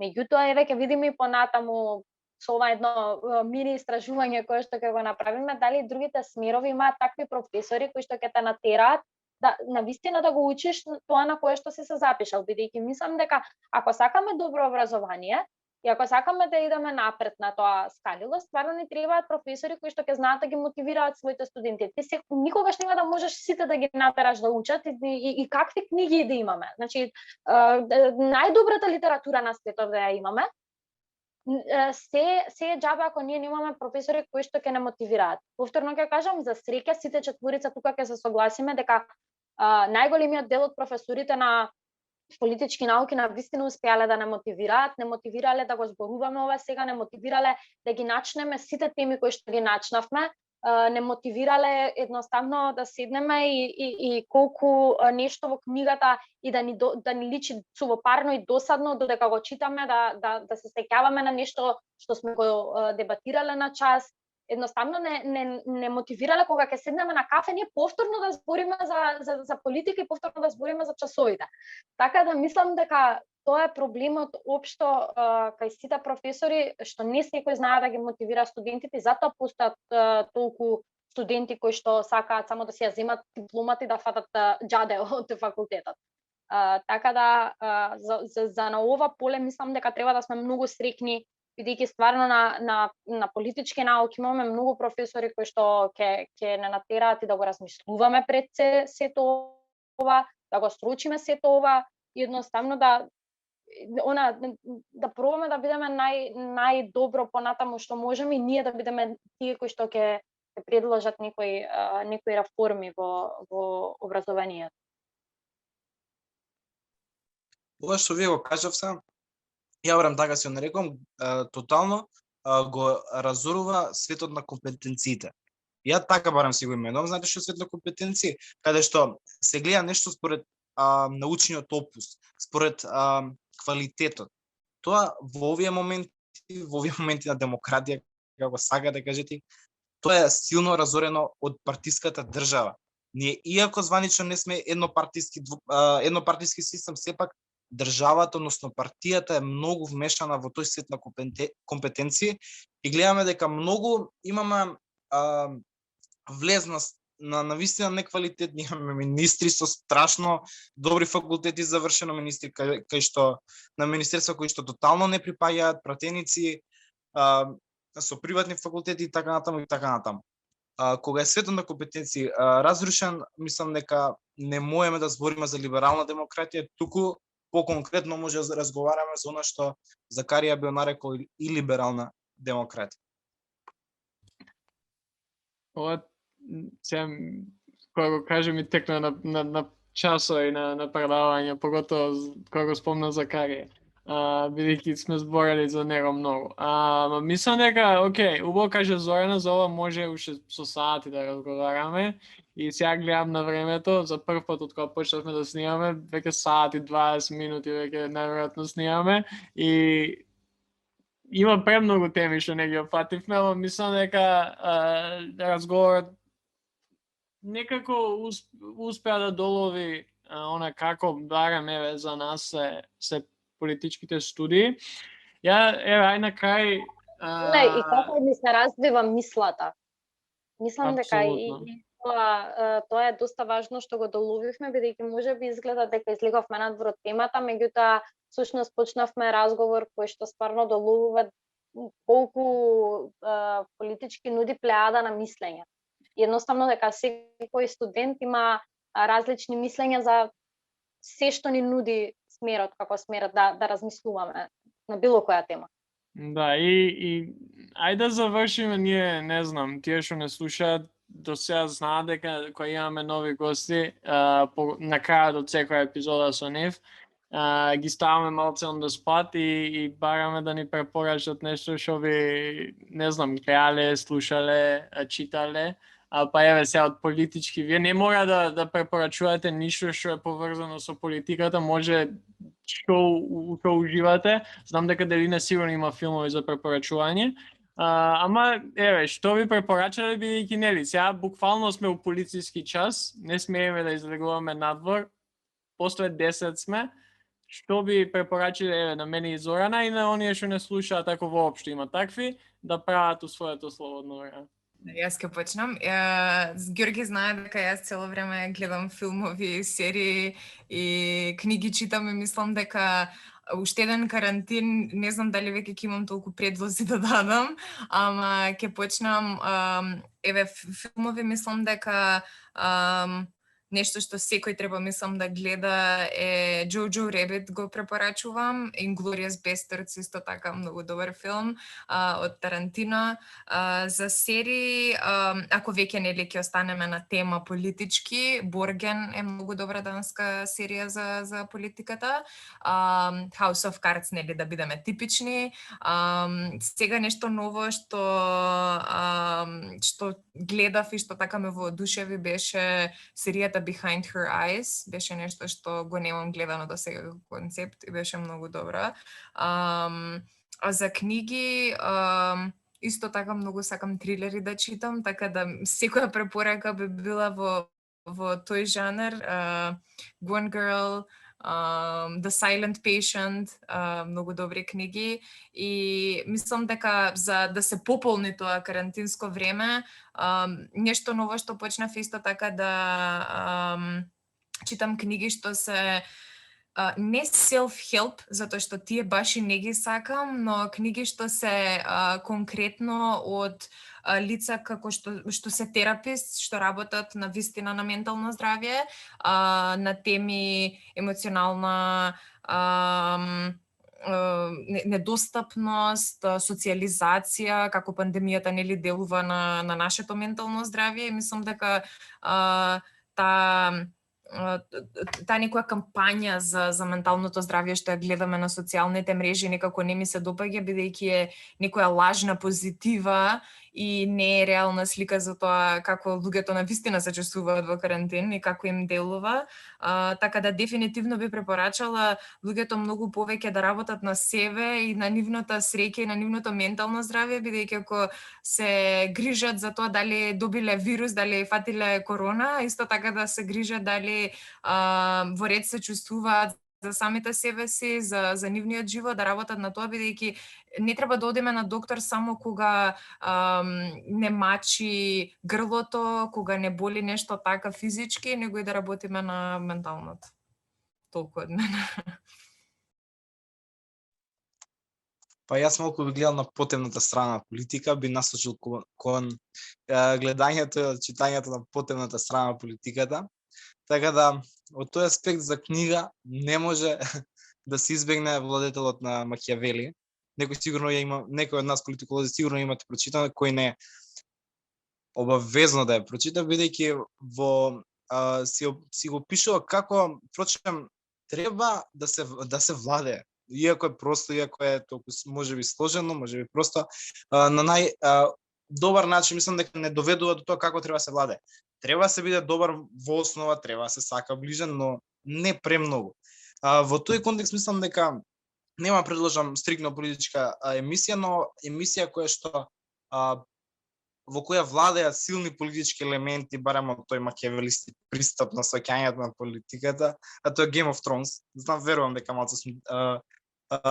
Меѓутоа еве ќе видиме и понатаму со ова едно мини истражување кое што ќе го направиме, дали и другите смерови имаат такви професори кои што ќе те натераат да навистина да го учиш тоа на кое што си се запишал, бидејќи мислам дека ако сакаме добро образование и ако сакаме да идеме напред на тоа скалило, стварно ни требаат професори кои што ќе знаат да ги мотивираат своите студенти. Ти никогаш нема да можеш сите да ги натераш да учат и какви книги да имаме. Значи, најдобрата литература на светот да ја имаме, се е џабе ако ние немаме професори кои што ќе не мотивираат. Повторно ќе кажам, за среќа сите четворица тука ќе се согласиме дека најголемиот дел од професорите на политички науки на вистина успеале да не мотивирале да го зборуваме ова сега, не мотивирале да ги начнеме сите теми кои што ги начнавме, не мотивирале едноставно да седнеме и колку нешто во книгата и да ни личи сувопарно и досадно додека го читаме, да се сеќаваме на нешто што сме го дебатирале на час. Едноставно не мотивирале кога ќе седнеме на кафе ние повторно да збориме за политика и повторно да збориме за часовите. Така да мислам дека тоа е проблемот општо кај сите професори, што не секој знае да ги мотивира студентите, затоа постојат толку студенти кои што сакаат само да си ја земат дипломата и да фатат џаде од факултетот. Така да за на ова поле мислам дека треба да сме многу среќни, бидејќи стварно на политички науки имаме многу професори кои што ќе не натераат и да го размислуваме пред сето ова, да го стручиме сето ова и едноставно да пробаме да бидеме најдобро понатаму што можеме и ние да бидеме тие кои што ќе предложат некои реформи во образованието. Ова што вие го кажавте, ја барам така се нарекувам, тотално го разорува светот на компетенциите. Ја така барам си го именувам, знаете што е свет на компетенции, каде што се гледа нешто според научниот опус, според квалитетот. Тоа во овие моменти на демократија, како сака да кажете, тоа е силно разорено од партиската држава. Ние, иако званично не сме еднопартиски систем, сепак државата, односно партијата е многу вмешана во тој свет на компетенции и гледаме дека многу имаме влезност на навистина неквалитетни, имаме министри со страшно добри факултети завршено, министри кај што на министерства кои што тотално не припаѓаат, пратеници со приватни факултети и така натаму и така натаму. Кога е светот на компетенции разрушен, мислам дека не можеме да збориме за либерална демократија, туку поконкретно може да разговараме за она што Закарија би нарекол и либерална демократија. Ова кога го кажем и текна на часови на предавање, поготово кога го спомна Закарија. бидејќи сме зборали за него многу. Мислам дека, окей, убаво каже Зорана, за ова може уште со сати да разговараме. И сега гледам на времето, за прв пат од кога почнавме да снимаме, веќе сати, 20 минути веќе најверојатно снимаме и има премногу теми што не ги опфативме, ама мислам дека разговорот некако успеа да долови она како барем еве за нас се политичките студии. Ај на крај и како ни се развива мислата. Мислам дека и тоа е доста важно што го доловивме, бидејќи можеби изгледа дека излеговме надвор од темата, меѓутоа всушност почнавме разговор кој што стварно доловува колку политички нуди плеада на мислење. Едноставно дека секој студент има различни мислења за се што ни нуди смерот, како смерот да размислуваме на било која тема. Да, и ајде да завршиме ние, не знам, тие што не слушаат до сега знаат дека кога имаме нови гости, на крајот од секоја епизода со нив, ги ставаме малце on the spot и бараме да ни препорачат нешто што ви, не знам, гледале, слушале, читале, па еве сега од политички. Вие не мора да препорачувате ништо што е поврзано со политиката, може што уживате. Знам дека Делина сигурно има филмови за препорачување. Ама, еве, што ви препорачале бидејќи нели, сега буквално сме у полициски час, не смееме да излегуваме надвор, после 10 сме, што би препорачале, еве, на мене и Зорана и на оние што не слушаат, ако воопшто има такви, да прават у своето слободно време. Јас ќе почнам. Ѓорги знае дека јас цело време гледам филмови, серии и книги читам и мислам дека уште еден карантин, не знам дали веќе ќе имам толку предлози да дадам, ама ќе почнам, еве, филмови мислам дека нешто што секој треба мислам да гледа е Jojo Rabbit, го препорачувам, Inglourious Basterds исто така многу добар филм од Тарантино. За серии, ако веќе нели ќе останеме на тема политички, Борген е многу добра данска серија за политиката. House of Cards, нели да бидеме типични. Сега нешто ново што гледав и што така ме воодушеви беше серијата Behind Her Eyes, беше нешто што го немам гледано до сега како концепт и беше многу добра. А за книги, исто така многу сакам трилери да читам, така да секоја препорака би била во тој жанр. Gone Girl, The Silent Patient, многу добри книги и мислам дека за да се пополни тоа карантинско време, нешто ново што почнав исто така да читам книги што се не self-help, затоа што тие баш и не ги сакам, но книги што се конкретно од лица како што се терапист, што работат на вистина на ментално здравје, на теми емоционална недостапност, социализација, како пандемијата нели делува на нашето ментално здравје и мислам дека таа некоја кампања за менталното здравје што ја гледаме на социјалните мрежи некако не ми се допаѓа, бидејќи е некоја лажна позитива и не е реална слика за тоа како луѓето навистина се чувствуваат во карантин и како им делува. Така да дефинитивно би препорачала луѓето многу повеќе да работат на себе и на нивната среќа и на нивното ментално здравје, бидејќи ако се грижат за тоа дали добиле вирус, дали фатиле корона, исто така да се грижат дали во ред се чувствуваат за самите себе си, за нивниот живот, да работат на тоа, бидејќи не треба да одиме на доктор само кога не мачи грлото, кога не боли нешто така физички, него и да работиме на менталното. Толку од мене. Па јас малку би гледал на потемната страна на политика, би насочил кон гледањето, читањето на потемната страна на политиката. Така да, од тој аспект за книга не може да се избегне Владетелот на Макијавели. Некој од нас политиколози сигурно имате прочитано, кој не обавезно да ја прочита, бидејќи си го пишува како, впрочем, треба да се владее. иако е просто, иако е толку можеби сложено, можеби просто на добар начин, мислам дека не доведува до тоа како треба се владе. Треба се биде добар во основа, треба се сака ближен, но не премногу. Во тој контекст мислам дека нема предложам стрикно политичка емисија, но емисија која што во која владеат силни политички елементи, барем од тој макиавелиски пристап на сваќањето на политиката, а тоа е Game of Thrones. Знам, верувам дека малку сум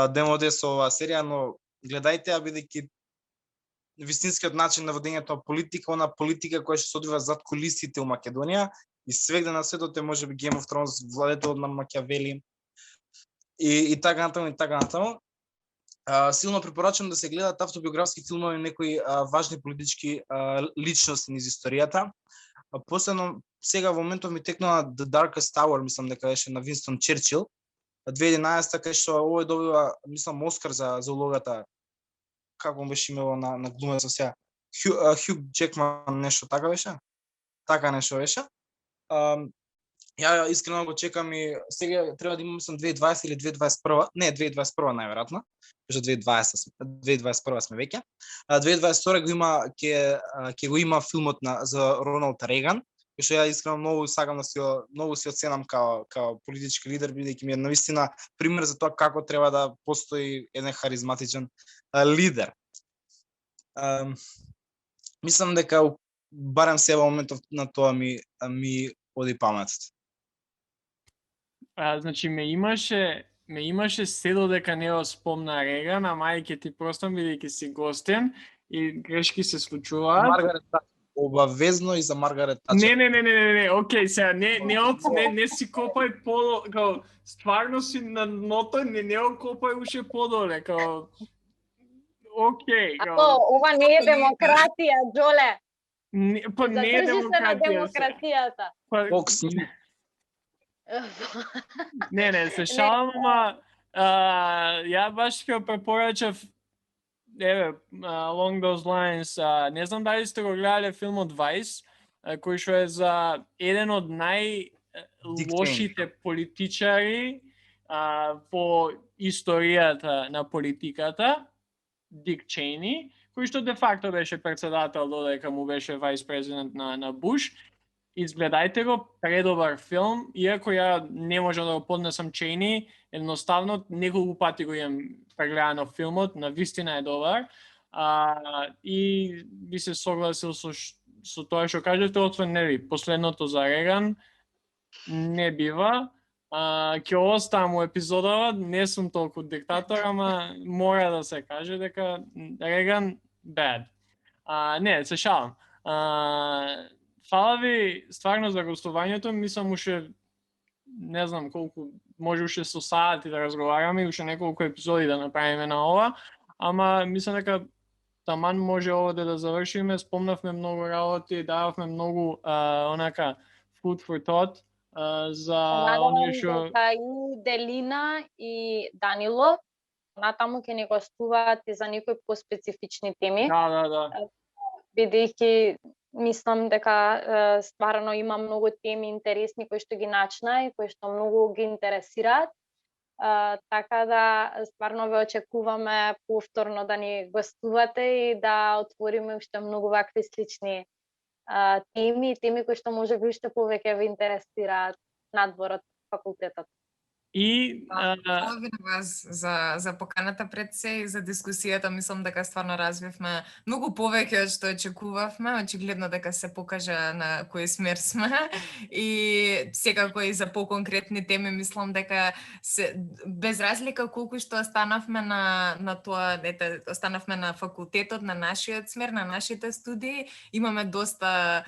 демоде со оваа серија, но гледајте, бидејќи вистинскиот начин на водењето на политика, она политика која што се одвива зад кулисите у Македонија и свегде на светот е можеби Game of Thrones, владетелот на Макиавели и така натаму и така натаму. Силно препорачувам да се гледат автобиографски филмови некои важни политички личности низ историјата. Последно, сега во моментов ми текнува The Darkest Tower, мислам дека беше на Винстон Черчил, 2011-та, кај што овој добива, мислам, Оскар за улогата, како му беше имело на глумецот сега, Хју Джекман, нешто така беше? Така нешто беше. Ја искрено го чекам и сега треба да имам, мислам, 2020 или 2021, не, 2021 најверојатно, пошто 2021 сме веќе. 2022 го има, ќе го има филмот за Роналд Реган, кој што ја искрено многу сакам да многу си оценам као политички лидер, бидејќи ми е навистина пример за тоа како треба да постои еден харизматичен лидер. Мислам дека барем се во моментов на тоа ми оди паметот. Значи ме имаше се додека не го спомна Реган, ама ќе ти простам бидејќи си гостен и грешки се случуваат. Маргарет Тачер, обавезно и за Маргарет Тачер. Не, окей, сега не си копај подоле, стварно си на дното, не го копај уште подоле, окей. Ова не е демократија, Джоле. Па не е демократија. Фокс Не, се шалам, ама ја баш ќе препорачав along those lines, не знам дали сте го гледале филмот Vice, кој што е за еден од најлошите политичари по историјата на политиката, Дик Чейни, кој што де факто беше председател додека му беше вајс президент на Буш. Изгледајте го, предобар филм, иако ја не можам да го поднесам Чейни, едноставно неколку пати го имам прегледано филмот, навистина е добар, и би се согласил со тоа што кажете, освен нели, последното за Реган не бива. Ќе оставам у епизодава, не сум толку диктатор, ама мора да се каже дека Реган bad. Не, се шалам. Фала ви стварно за гостувањето, мислам уште не знам колку, може уште со сати да разговараме и уште неколку епизоди да направиме на ова, ама мислам дека таман може овде да завршиме, спомнавме многу работи, дававме многу онака food for thought за оние што и Делина и Данило натаму ќе ни гостуваат и за некои поспецифични теми. Да. Бидејќи мислам дека стварно има многу теми интересни кои што ги начна и кои што многу ги интересираат. Така да стварно ве очекуваме повторно да ни гостувате и да отвориме уште многу вакви слични теми кои што можеби уште повеќе ве интересираат надвор од факултетот. И Фала ви на вас за поканата пред се и за дискусијата. Мислам дека стварно развивме многу повеќе од што очекувавме. Очигледно дека се покажа на кој смер сме и секако и за поконкретни теми мислам дека без разлика колку што останавме на тоа, останавме на факултетот, на нашиот смер, на нашите студии, имаме доста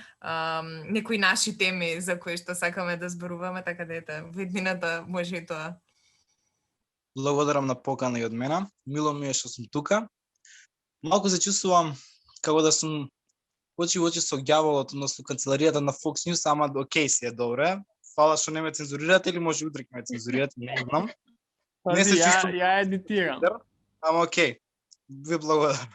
некои наши теми за кои што сакаме да зборуваме, така да во иднината може и тоа. Благодарам на покана и од мене. Мило ми е што сум тука. Малку се чувствувам како да сум очи во очи со ѓаволот, односно канцеларијата на Fox News, ама окей си е добро. Фала што не ме цензурирате или може утре ќе ме цензурирате, не знам. Не се чувствувам. Ја едитирам. Ама окей. Ви благодарам.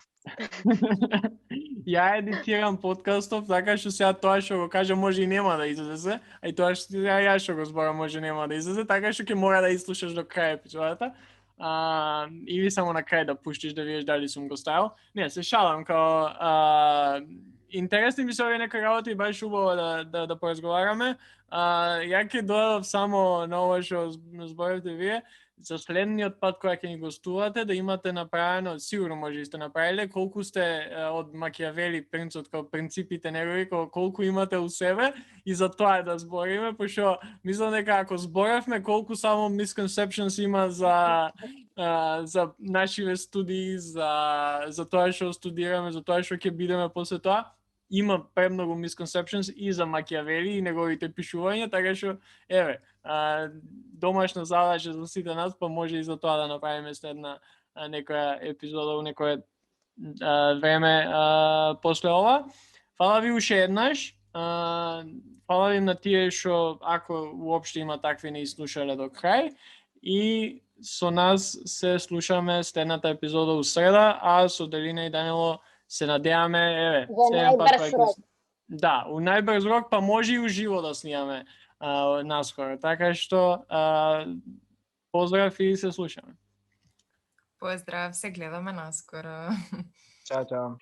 Ја едитирам подкастов, така што сега тоа што го кажа може и нема да излезе, а и тоа што ја што го зборам може нема да излезе, така што ќе мора да изслушаш до крај епизодата. или само на крај да пуштиш да видиш дали сум го ставил. Не, се шалам, као интересни ми се овие некои работи, баш убаво да поразговараме. Ја ќе додадов само на ова што зборевте вие, за следниот пат кога ќе ни гостувате, да имате направено, сигурно може и сте направиле, колку сте од Макијавели принцот, као принципите негови, колку имате у себе, и за тоа да збориме, пошто мислам дека ако зборевме колку само misconceptions има за нашиве студии, за тоа што студираме, за тоа што ќе бидеме после тоа, има премногу misconceptions и за Макијавели и неговите пишувања, така што, еве, домашна задача за сите нас, па може и за тоа да направиме следна некоја епизода у некое време после ова. Фала ви уште еднаш. Фала ви на тие што, ако уопште има такви, не слушале до крај. И со нас се слушаме следната епизода у среда, а со Делина и Данило се надеваме, еве, Во најбрз рок. Да, у најбрз рок, па може и уживо да снимаме наскоро. Така што поздрав и се слушаме. Поздрав, се гледаме наскоро. Чао, чао.